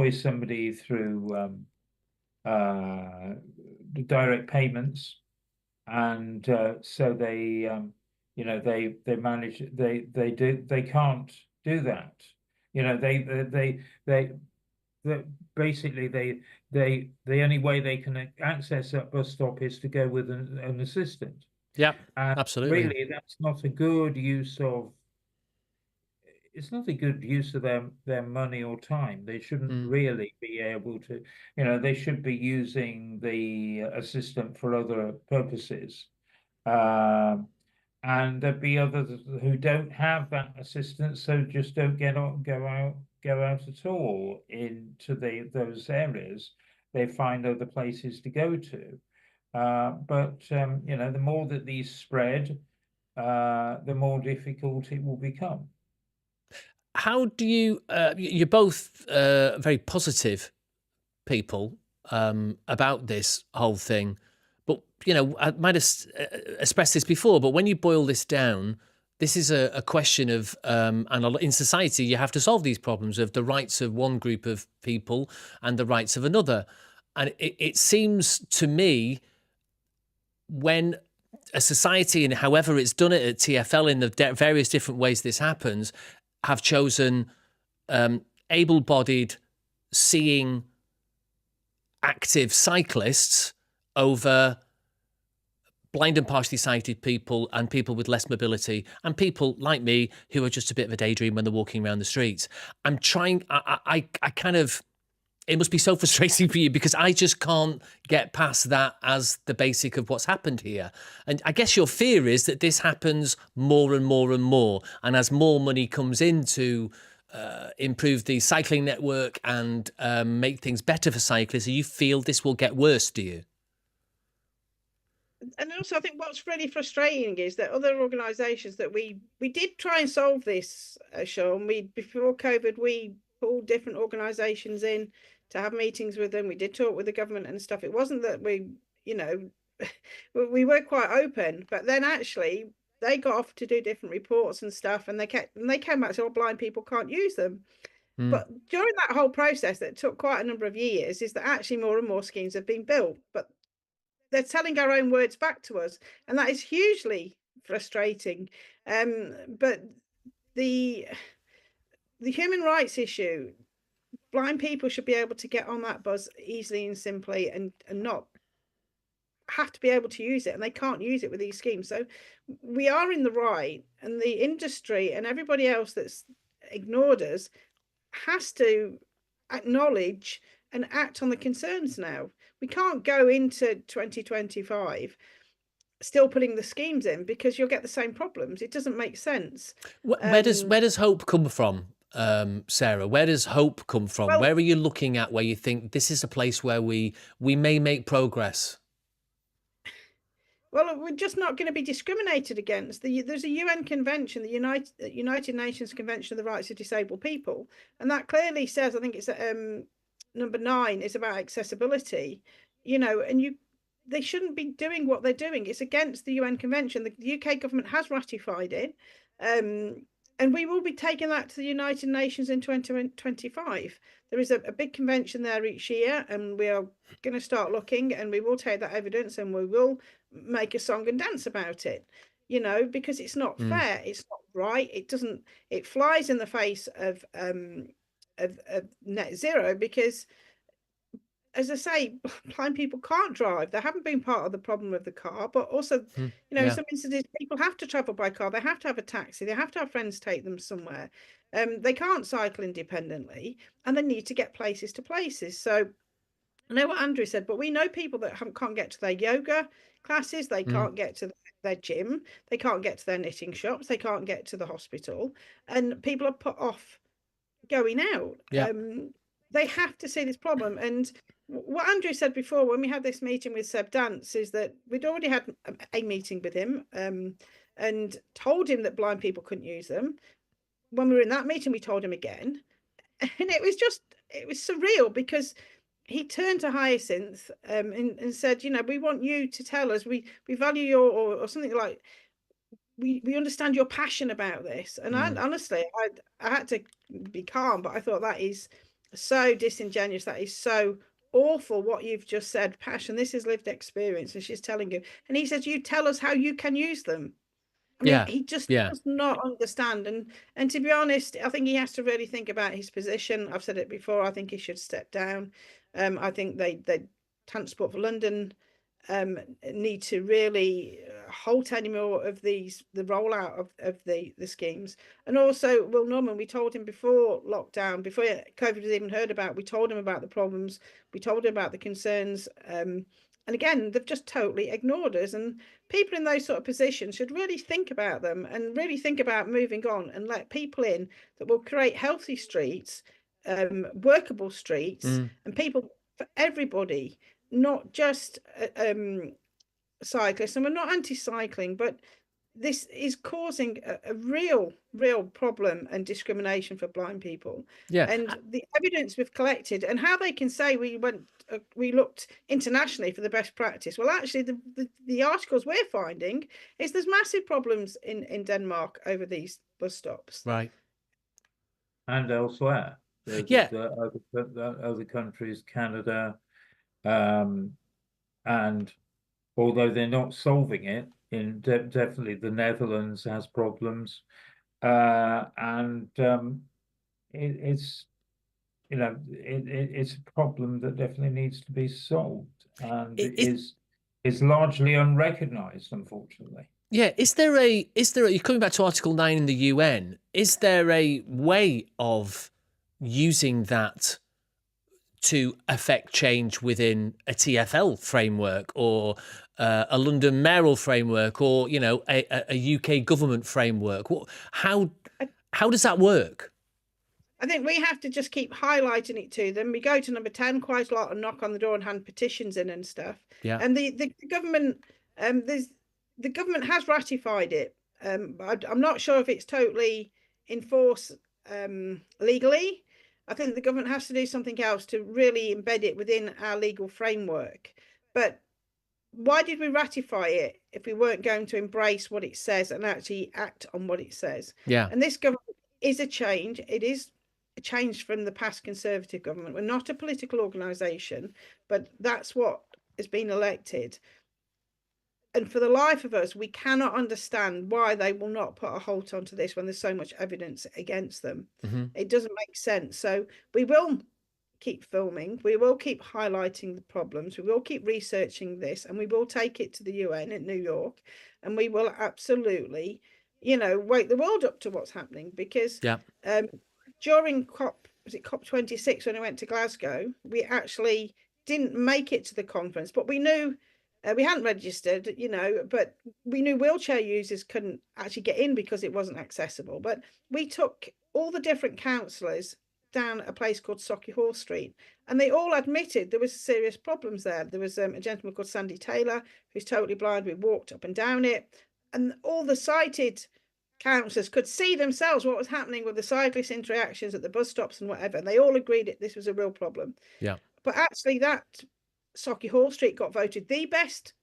Speaker 1: somebody through the direct payments, and so they manage they can't do that. They that basically the only way they can access that bus stop is to go with an assistant.
Speaker 2: Yeah,
Speaker 1: And
Speaker 2: absolutely.
Speaker 1: really, that's not a good use of. It's not a good use of their money or time. They shouldn't
Speaker 2: Mm.
Speaker 1: really be able to. They should be using the assistant for other purposes. Um, and there'd be others who don't have that assistance, so just don't go out at all into those areas. They find other places to go to. But the more that these spread, the more difficult it will become.
Speaker 2: How do you? You're both very positive people about this whole thing, but I might have expressed this before. But when you boil this down, this is a question of, and in society, you have to solve these problems of the rights of one group of people and the rights of another. And it seems to me when a society, and however it's done it at TfL in the various different ways this happens, have chosen able-bodied, seeing, active cyclists over blind and partially sighted people and people with less mobility and people like me who are just a bit of a daydream when they're walking around the streets. I'm trying, I kind of, it must be so frustrating for you because I just can't get past that as the basic of what's happened here. And I guess your fear is that this happens more and more and more. And as more money comes in to improve the cycling network and make things better for cyclists, you feel this will get worse, do you?
Speaker 3: And also, I think what's really frustrating is that other organisations that we did try and solve this, Sean. Before COVID, we pulled different organisations in to have meetings with them. We did talk with the government and stuff. It wasn't that we were quite open, but then actually they got off to do different reports and stuff, and they came back and said, "Oh, blind people can't use them."
Speaker 2: Mm.
Speaker 3: But during that whole process that took quite a number of years, is that actually more and more schemes have been built, but they're telling our own words back to us, and that is hugely frustrating. But the human rights issue, blind people should be able to get on that bus easily and simply, and not have to be able to use it, and they can't use it with these schemes. So we are in the right, and the industry and everybody else that's ignored us has to acknowledge and act on the concerns now. We can't go into 2025 still putting the schemes in because you'll get the same problems. It doesn't make sense.
Speaker 2: Where does hope come from, Sarah? Where does hope come from?
Speaker 3: Well,
Speaker 2: where are you looking at where you think this is a place where we may make progress?
Speaker 3: Well, we're just not going to be discriminated against. There's a UN convention, the United Nations Convention of the Rights of Disabled People, and that clearly says, I think it's number 9, is about accessibility. And they shouldn't be doing what they're doing. It's against the UN convention. The UK government has ratified it, and we will be taking that to the United Nations in 2025. There is a big convention there each year, and we are going to start looking, and we will take that evidence and we will make a song and dance about it, because it's not fair, it's not right, it flies in the face of net zero, because, as I say, blind people can't drive. They haven't been part of the problem of the car, but also, in some instances, people have to travel by car. They have to have a taxi. They have to have friends take them somewhere. They can't cycle independently, and they need to get places to places. So I know what Andrew said, but we know people that can't get to their yoga classes. They can't get to their gym, they can't get to their knitting shops, they can't get to the hospital, and people are put off going out.
Speaker 2: Yeah.
Speaker 3: They have to see this problem. And what Andrew said before, when we had this meeting with Seb Dance, is that we'd already had a meeting with him and told him that blind people couldn't use them. When we were in that meeting, we told him again. And it was surreal, because he turned to Hyacinth and said, we want you to tell us, we value your, or something like, we understand your passion about this. And I honestly, I had to be calm, but I thought that is so disingenuous. That is so awful what you've just said. Passion, this is lived experience, and she's telling you. And he says, you tell us how you can use them. I mean, he just does not understand. And to be honest, I think he has to really think about his position. I've said it before. I think he should step down. I think they Transport for London need to really halt any more of the rollout of the schemes. And also, Will Norman, we told him before lockdown, before COVID was even heard about, we told him about the problems, we told him about the concerns. And again, they've just totally ignored us. And people in those sort of positions should really think about them and really think about moving on and let people in that will create healthy streets, workable streets, and people for everybody, not just cyclists. And we're not anti-cycling, but this is causing a real problem and discrimination for blind people.
Speaker 2: Yeah.
Speaker 3: And the evidence we've collected, and how they can say we looked internationally for the best practice. Well, actually, the articles we're finding is there's massive problems in Denmark over these bus stops.
Speaker 2: Right.
Speaker 1: And elsewhere.
Speaker 2: Yeah.
Speaker 1: Other countries, Canada, and although they're not solving it, definitely the Netherlands has problems, and it's it's a problem that definitely needs to be solved, and is largely unrecognised, unfortunately.
Speaker 2: Yeah, is there you're coming back to Article 9 in the UN, is there a way of using that to affect change within a TfL framework, or a London mayoral framework, or a UK government framework? How does that work?
Speaker 3: I think we have to just keep highlighting it to them. We go to number 10 quite a lot and knock on the door and hand petitions in and stuff.
Speaker 2: Yeah.
Speaker 3: And the government, the government has ratified it. I'm not sure if it's totally enforced legally. I think the government has to do something else to really embed it within our legal framework. But why did we ratify it if we weren't going to embrace what it says and actually act on what it says?
Speaker 2: Yeah.
Speaker 3: And this government is a change. It is a change from the past Conservative government. We're not a political organisation, but that's what has been elected. And for the life of us, we cannot understand why they will not put a halt onto this when there's so much evidence against them. It doesn't make sense. So we will keep filming, we will keep highlighting the problems, we will keep researching this, and we will take it to the UN in New York, and we will absolutely, wake the world up to what's happening. Because during COP26, when I went to Glasgow, we actually didn't make it to the conference, but we knew we hadn't registered, but we knew wheelchair users couldn't actually get in because it wasn't accessible. But we took all the different councillors down a place called Sauchiehall Street, and they all admitted there was serious problems there. There was a gentleman called Sandy Taylor, who's totally blind. We walked up and down it, and all the sighted councillors could see themselves what was happening with the cyclist interactions at the bus stops and whatever. And they all agreed that this was a real problem.
Speaker 2: Yeah.
Speaker 3: But actually, that Sauchiehall Street got voted the best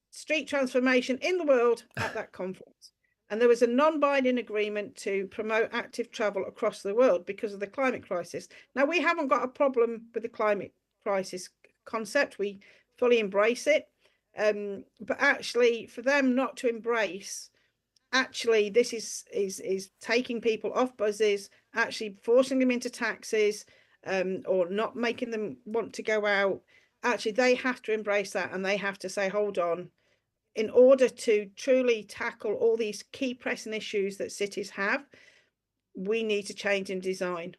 Speaker 3: street transformation in the world at that conference. And there was a non-binding agreement to promote active travel across the world because of the climate crisis. Now, we haven't got a problem with the climate crisis concept. We fully embrace it. But actually, for them not to embrace, actually, this is taking people off buses, actually forcing them into taxis, or not making them want to go out. Actually, they have to embrace that, and they have to say, hold on, in order to truly tackle all these key pressing issues that cities have, we need to change in design.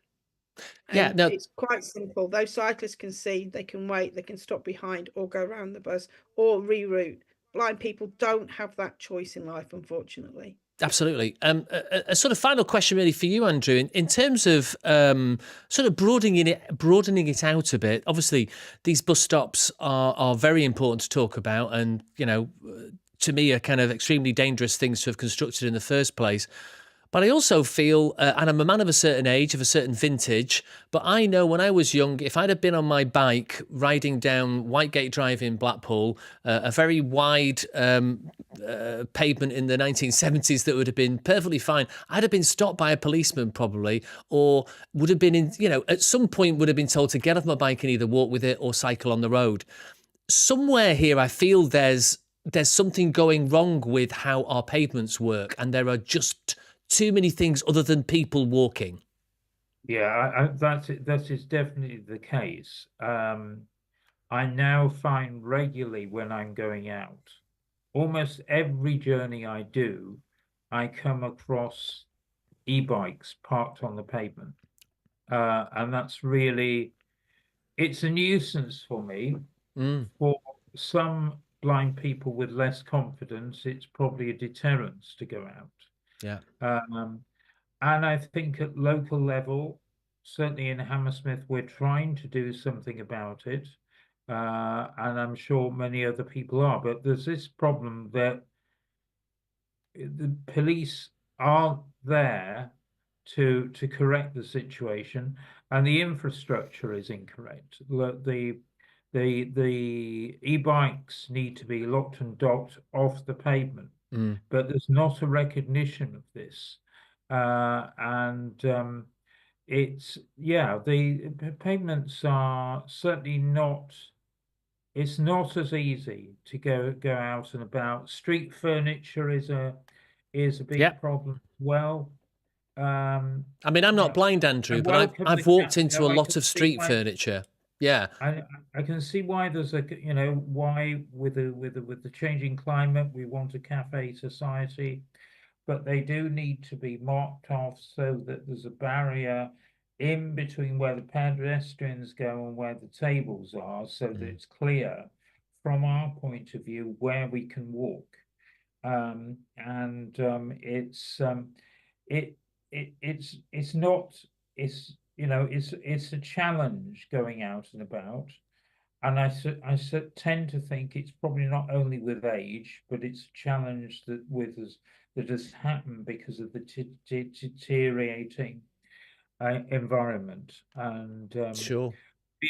Speaker 3: And it's quite simple. Those cyclists can see, they can wait, they can stop behind or go around the bus or reroute. blind people don't have that choice in life, unfortunately.
Speaker 2: Absolutely. A sort of final question, really, for you, Andrew. In terms of sort of broadening it out a bit. Obviously, these bus stops are very important to talk about, and to me, are kind of extremely dangerous things to have constructed in the first place. But I also feel, and I'm a man of a certain age, of a certain vintage, but I know when I was young, if I'd have been on my bike riding down Whitegate Drive in Blackpool, a very wide pavement in the 1970s that would have been perfectly fine, I'd have been stopped by a policeman probably, or would have been at some point would have been told to get off my bike and either walk with it or cycle on the road. Somewhere here, I feel there's something going wrong with how our pavements work, and there are just too many things other than people walking.
Speaker 1: Yeah, that is definitely the case. I now find regularly when I'm going out, almost every journey I do, I come across e-bikes parked on the pavement. And that's really, it's a nuisance for me. For some blind people with less confidence, it's probably a deterrence to go out.
Speaker 2: Yeah.
Speaker 1: And I think at local level, certainly in Hammersmith, we're trying to do something about it. And I'm sure many other people are. But there's this problem that the police aren't there to correct the situation, and the infrastructure is incorrect. The e-bikes need to be locked and docked off the pavement, but there's not a recognition of this. And the pavements are certainly not. It's not as easy to go out and about. Street furniture is a big problem as well.
Speaker 2: I mean, I'm not blind, Andrew, but I've walked into a lot of street furniture. Yeah.
Speaker 1: I can see why there's why with the changing climate we want a cafe society, but they do need to be marked off so that there's a barrier in between where the pedestrians go and where the tables are, so that it's clear from our point of view where we can walk. It's a challenge going out and about. And I tend to think it's probably not only with age, but it's a challenge that has happened because of the deteriorating environment. And
Speaker 2: Sure.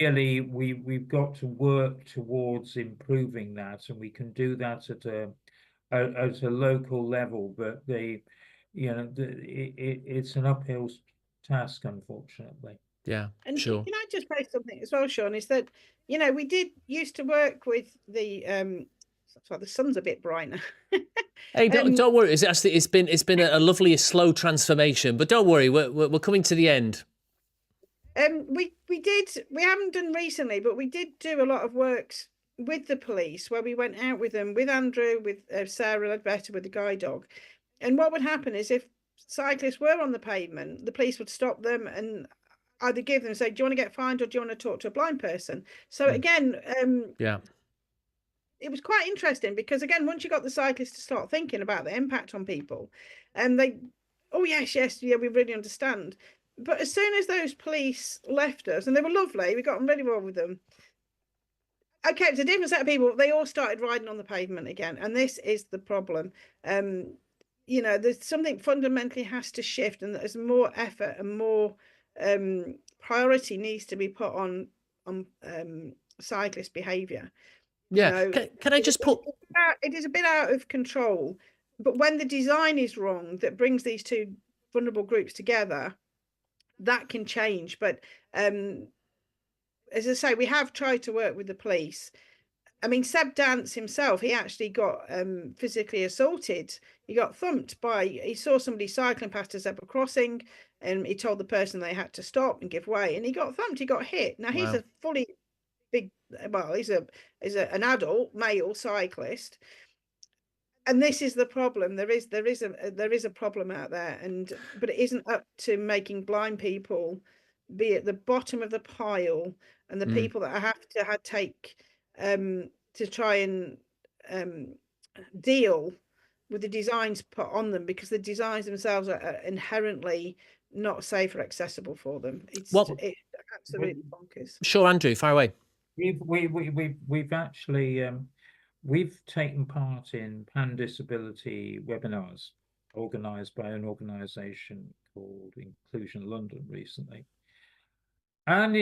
Speaker 1: really, we've got to work towards improving that, and we can do that at a local level. But it's an uphill task, unfortunately.
Speaker 2: Yeah,
Speaker 3: And
Speaker 2: sure.
Speaker 3: can I just say something as well, Sean? Is that we did used to work with the sorry, the sun's a bit bright now.
Speaker 2: Hey, don't worry. It's been a lovely slow transformation, but don't worry, we're coming to the end.
Speaker 3: We haven't done recently, but we did do a lot of works with the police where we went out with them, with Andrew, with Sarah Ledbetter, with the guide dog. And what would happen is if cyclists were on the pavement, the police would stop them and either give them, say, do you want to get fined or do you want to talk to a blind person? So again,
Speaker 2: yeah,
Speaker 3: it was quite interesting because again, once you got the cyclists to start thinking about the impact on people, and they, oh yes, yeah, we really understand. But as soon as those police left us, and they were lovely, we got on really well with them. Okay, it's a different set of people. They all started riding on the pavement again, and this is the problem. There's something fundamentally has to shift, and there's more effort and more priority needs to be put on cyclist behaviour.
Speaker 2: Yeah. Can I just put?
Speaker 3: It is a bit out of control, but when the design is wrong, that brings these two vulnerable groups together, that can change. But as I say, we have tried to work with the police. I mean, Seb Dance himself, he actually got physically assaulted. He got thumped he saw somebody cycling past a zebra crossing, and he told the person they had to stop and give way, and he got thumped, he got hit. Now he's a fully big, well, he's an adult male cyclist. And this is the problem. There is a problem out there, but it isn't up to making blind people be at the bottom of the pile, and the people that I have to take to try and deal with the designs put on them, because the designs themselves are inherently not safe or accessible for them. It's absolutely bonkers.
Speaker 2: Sure, Andrew, fire away.
Speaker 1: We've actually we've taken part in pan disability webinars organised by an organisation called Inclusion London recently, and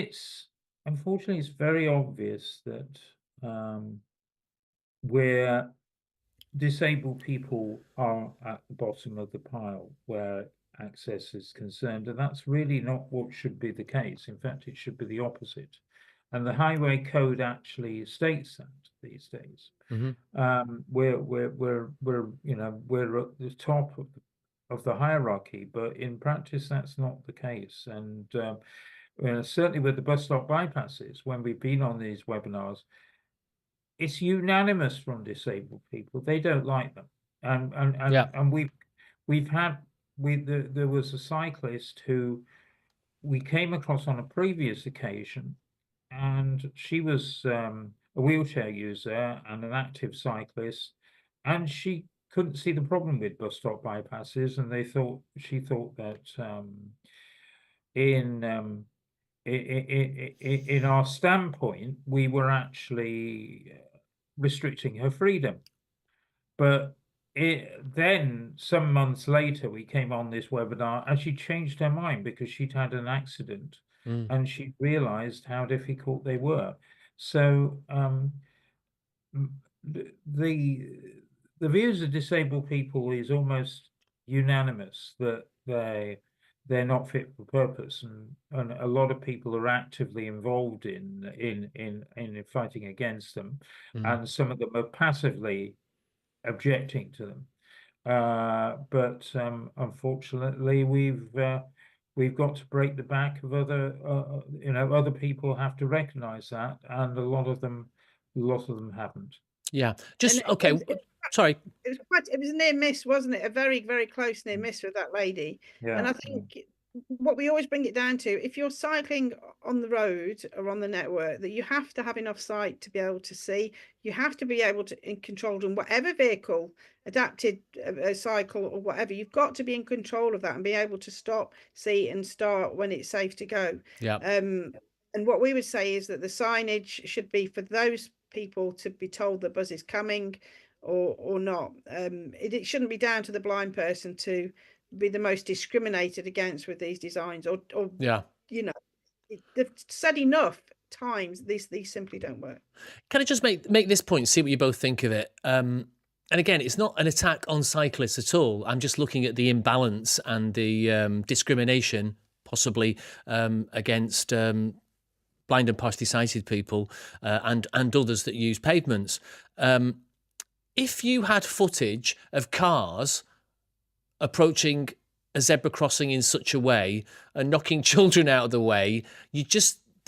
Speaker 1: unfortunately it's very obvious that where disabled people are at the bottom of the pile where access is concerned, and that's really not what should be the case. In fact, it should be the opposite. And the Highway Code actually states that these days. We're at the top of the hierarchy, but in practice that's not the case. And certainly with the bus stop bypasses, when we've been on these webinars, it's unanimous from disabled people. They don't like them. And there was a cyclist who we came across on a previous occasion, and she was a wheelchair user and an active cyclist, and she couldn't see the problem with bus stop bypasses, and she thought that in our standpoint, we were actually restricting her freedom. But then some months later, we came on this webinar and she changed her mind because she'd had an accident and she realized how difficult they were. So the views of disabled people is almost unanimous that they're not fit for purpose, and a lot of people are actively involved in fighting against them, and some of them are passively objecting to them. But unfortunately, we've got to break the back of other people have to recognise that, and a lot of them haven't.
Speaker 2: Yeah, okay. Sorry.
Speaker 3: It was a near miss, wasn't it? A very, very close near miss with that lady.
Speaker 1: Yeah.
Speaker 3: And I think what we always bring it down to, if you're cycling on the road or on the network, that you have to have enough sight to be able to see. You have to be able to in control of whatever vehicle, adapted cycle or whatever. You've got to be in control of that and be able to stop, see, and start when it's safe to go.
Speaker 2: Yeah.
Speaker 3: And what we would say is that the signage should be for those people to be told the bus is coming or not. It shouldn't be down to the blind person to be the most discriminated against with these designs, or
Speaker 2: yeah,
Speaker 3: they've said enough times these simply don't work.
Speaker 2: Can I just make this point, see what you both think of it? And again, it's not an attack on cyclists at all. I'm just looking at the imbalance and the discrimination possibly against blind and partially sighted people and others that use pavements. If you had footage of cars approaching a zebra crossing in such a way and knocking children out of the way,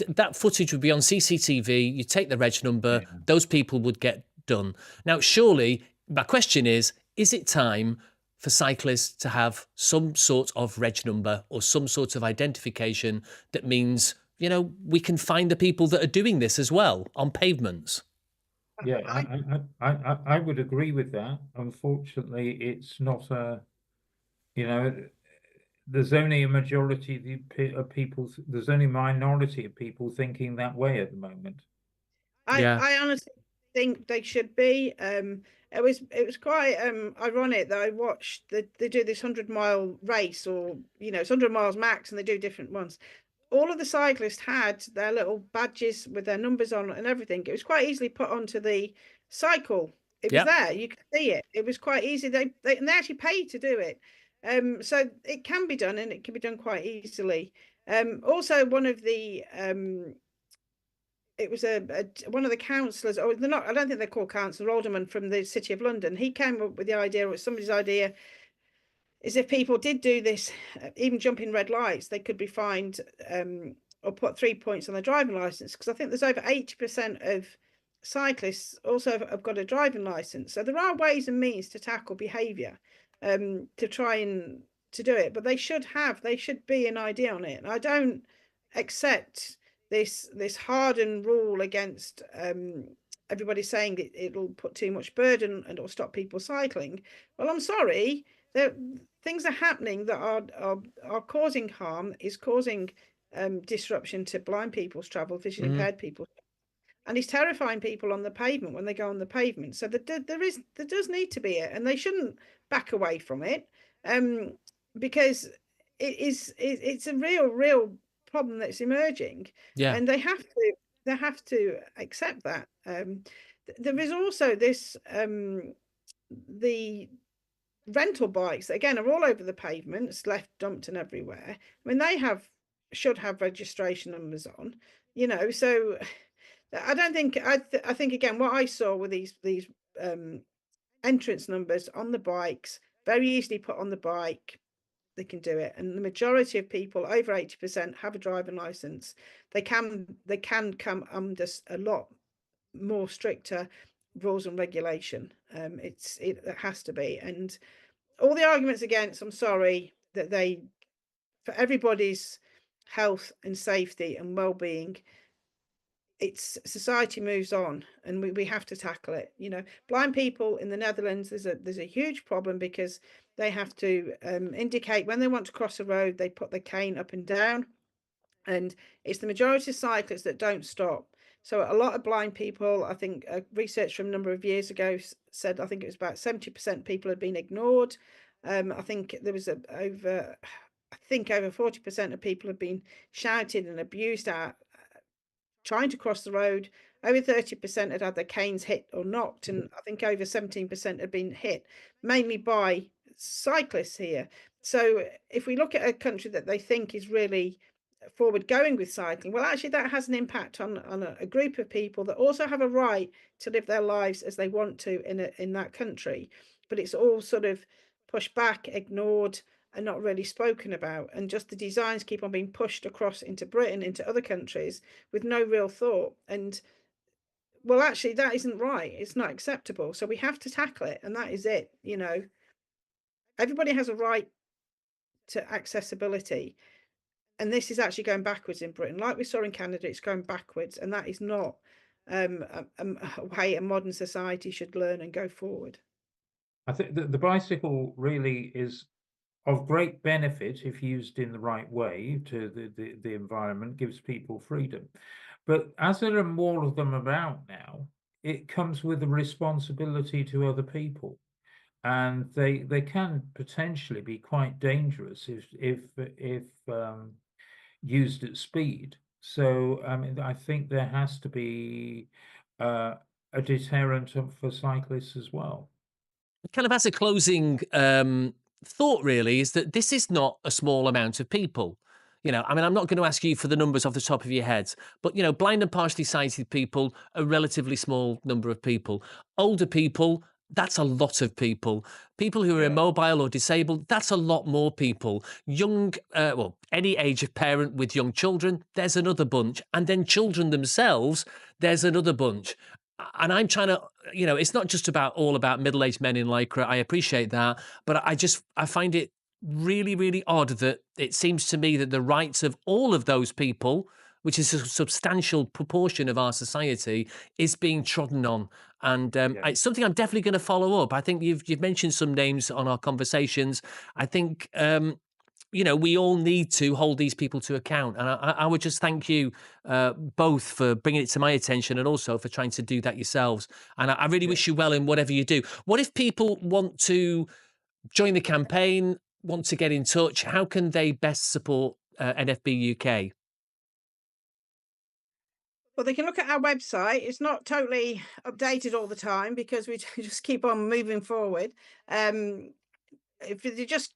Speaker 2: that footage would be on CCTV, you take the reg number, those people would get done. Now, surely, my question is it time for cyclists to have some sort of reg number or some sort of identification that means, we can find the people that are doing this as well on pavements?
Speaker 1: Yeah, I would agree with that. Unfortunately, it's not there's only a majority of people, there's only a minority of people thinking that way at the moment.
Speaker 3: I honestly think they should be. It was quite ironic that I watched they do this 100-mile race, or it's 100 miles max, and they do different ones. All of the cyclists had their little badges with their numbers on and everything. It was quite easily put onto the cycle. It was there. You could see it. It was quite easy. They actually paid to do it. So it can be done, and it can be done quite easily. Also, one of the it was one of the councillors, or they're not, I don't think they're called councillor, alderman from the City of London. He came up with the idea, or somebody's idea, is if people did do this, even jumping red lights, they could be fined or put 3 points on their driving licence, because I think there's over 80% of cyclists also have got a driving licence. So there are ways and means to tackle behaviour to try and to do it, but they should be an idea on it. And I don't accept this hardened rule against everybody's saying that it'll put too much burden and it'll stop people cycling. Well, I'm sorry, things are happening that are causing harm, is causing disruption to blind people's travel, vision impaired people, and it's terrifying people on the pavement when they go on the pavement. So there does need to be it, and they shouldn't back away from it, because it's a real problem that's emerging,
Speaker 2: Yeah.
Speaker 3: and they have to accept that. There is also this the rental bikes that, again, are all over the pavements, left dumped and everywhere. I mean, they should have registration numbers on, so I don't think I think, again, what I saw with these entrance numbers on the bikes, very easily put on the bike. They can do it, and the majority of people, over 80%, have a driving license. They can come under a lot more stricter rules and regulation. It has to be, and all the arguments against, I'm sorry, that for everybody's health and safety and well-being, it's society moves on, and we have to tackle it. Blind people in the Netherlands, there's a huge problem because they have to indicate when they want to cross a road. They put the cane up and down, and it's the majority of cyclists that don't stop. So a lot of blind people, I think research from a number of years ago said, I think it was about 70% people had been ignored. I think there was over 40% of people had been shouted and abused at trying to cross the road. Over 30% had had their canes hit or knocked, and I think over 17% had been hit, mainly by cyclists here. So if we look at a country that they think is really forward going with cycling, well, actually that has an impact on a group of people that also have a right to live their lives as they want to in that country, but it's all sort of pushed back, ignored, and not really spoken about, and just the designs keep on being pushed across into Britain, into other countries, with no real thought. And well, actually that isn't right. It's not acceptable, so we have to tackle it, and that is it. Everybody has a right to accessibility, and this is actually going backwards in Britain. Like we saw in Canada, it's going backwards, and that is not a way a modern society should learn and go forward.
Speaker 1: I think that the bicycle really is of great benefit if used in the right way to the environment, gives people freedom. But as there are more of them about now, it comes with a responsibility to other people. And they can potentially be quite dangerous if used at speed. So I mean, I think there has to be a deterrent for cyclists as well.
Speaker 2: Kind of as a closing thought, really, is that this is not a small amount of people. I mean, I'm not going to ask you for the numbers off the top of your heads, but, blind and partially sighted people, a relatively small number of people. Older people, that's a lot of people. People who are immobile or disabled, that's a lot more people. Young, any age of parent with young children, there's another bunch. And then children themselves, there's another bunch. And I'm trying to, it's not just all about middle-aged men in Lycra. I appreciate that. But I find it really, really odd that it seems to me that the rights of all of those people, which is a substantial proportion of our society, is being trodden on. And it's something I'm definitely going to follow up. I think you've mentioned some names on our conversations. I think, we all need to hold these people to account. And I would just thank you both for bringing it to my attention and also for trying to do that yourselves. And I really wish you well in whatever you do. What if people want to join the campaign, want to get in touch? How can they best support NFB UK?
Speaker 3: Well, they can look at our website. It's not totally updated all the time because we just keep on moving forward. If you just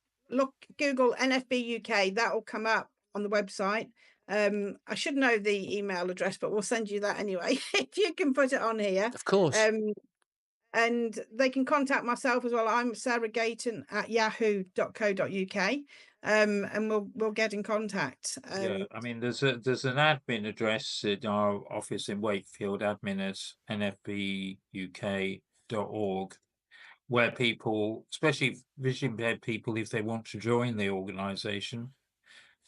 Speaker 3: Google NFB UK, that will come up on the website. I should know the email address, but we'll send you that anyway. If you can put it on here.
Speaker 2: Of course.
Speaker 3: And they can contact myself as well. I'm Sarah Gayton at yahoo.co.uk. And we'll get in contact.
Speaker 1: I mean, there's an admin address at our office in Wakefield, admin@nfbuk.org, where people, especially vision impaired people, if they want to join the organisation,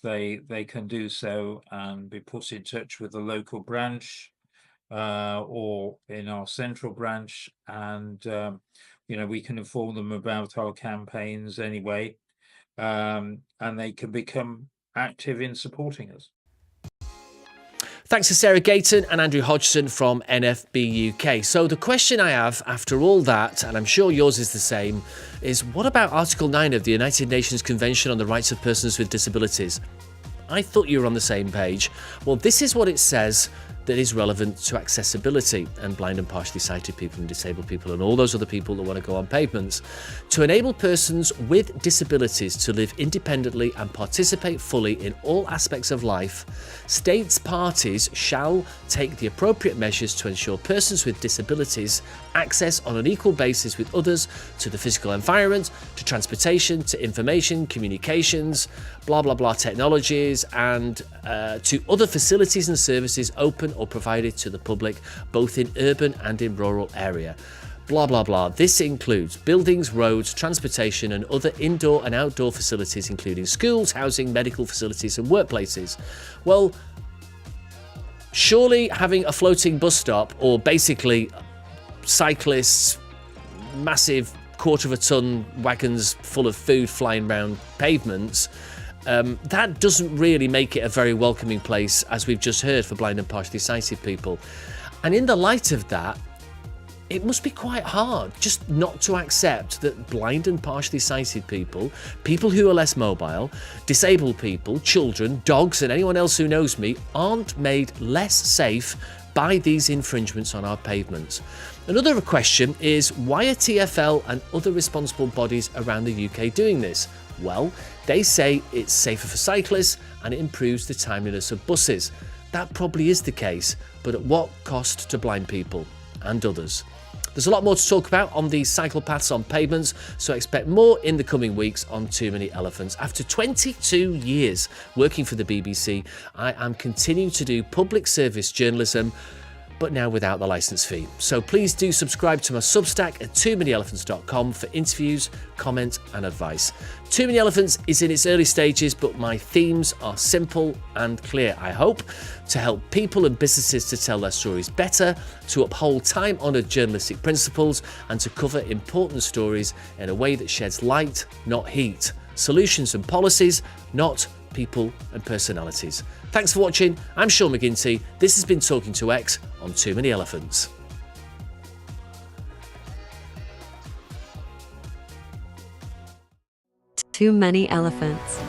Speaker 1: they can do so and be put in touch with the local branch or in our central branch, and we can inform them about our campaigns anyway, and they can become active in supporting us.
Speaker 2: Thanks to Sarah Gayton and Andrew Hodgson from NFBUK. So the question I have after all that, and I'm sure yours is the same, is what about Article 9 of the United Nations Convention on the Rights of Persons with Disabilities? I thought you were on the same page. Well, this is what it says that is relevant to accessibility and blind and partially sighted people and disabled people and all those other people that want to go on pavements. To enable persons with disabilities to live independently and participate fully in all aspects of life, states parties shall take the appropriate measures to ensure persons with disabilities access on an equal basis with others to the physical environment, to transportation, to information, communications, blah blah blah technologies, and to other facilities and services open or provided to the public, both in urban and in rural area. Blah blah blah. This includes buildings, roads, transportation, and other indoor and outdoor facilities, including schools, housing, medical facilities, and workplaces. Well, surely having a floating bus stop, or basically cyclists, massive quarter of a ton wagons full of food flying around pavements, that doesn't really make it a very welcoming place, as we've just heard, for blind and partially sighted people. And in the light of that, it must be quite hard just not to accept that blind and partially sighted people, people who are less mobile, disabled people, children, dogs, and anyone else who knows me, aren't made less safe by these infringements on our pavements. Another question is, why are TfL and other responsible bodies around the UK doing this? Well, they say it's safer for cyclists and it improves the timeliness of buses. That probably is the case, but at what cost to blind people and others? There's a lot more to talk about on these cycle paths on pavements, so expect more in the coming weeks on Too Many Elephants. After 22 years working for the BBC, I am continuing to do public service journalism, but now without the licence fee. So please do subscribe to my Substack at toomanyelephants.com for interviews, comments and advice. Too Many Elephants is in its early stages, but my themes are simple and clear, I hope, to help people and businesses to tell their stories better, to uphold time-honoured journalistic principles, and to cover important stories in a way that sheds light, not heat. Solutions and policies, not people and personalities. Thanks for watching. I'm Sean McGinty. This has been Talking to X on Too Many Elephants.
Speaker 5: Too Many Elephants.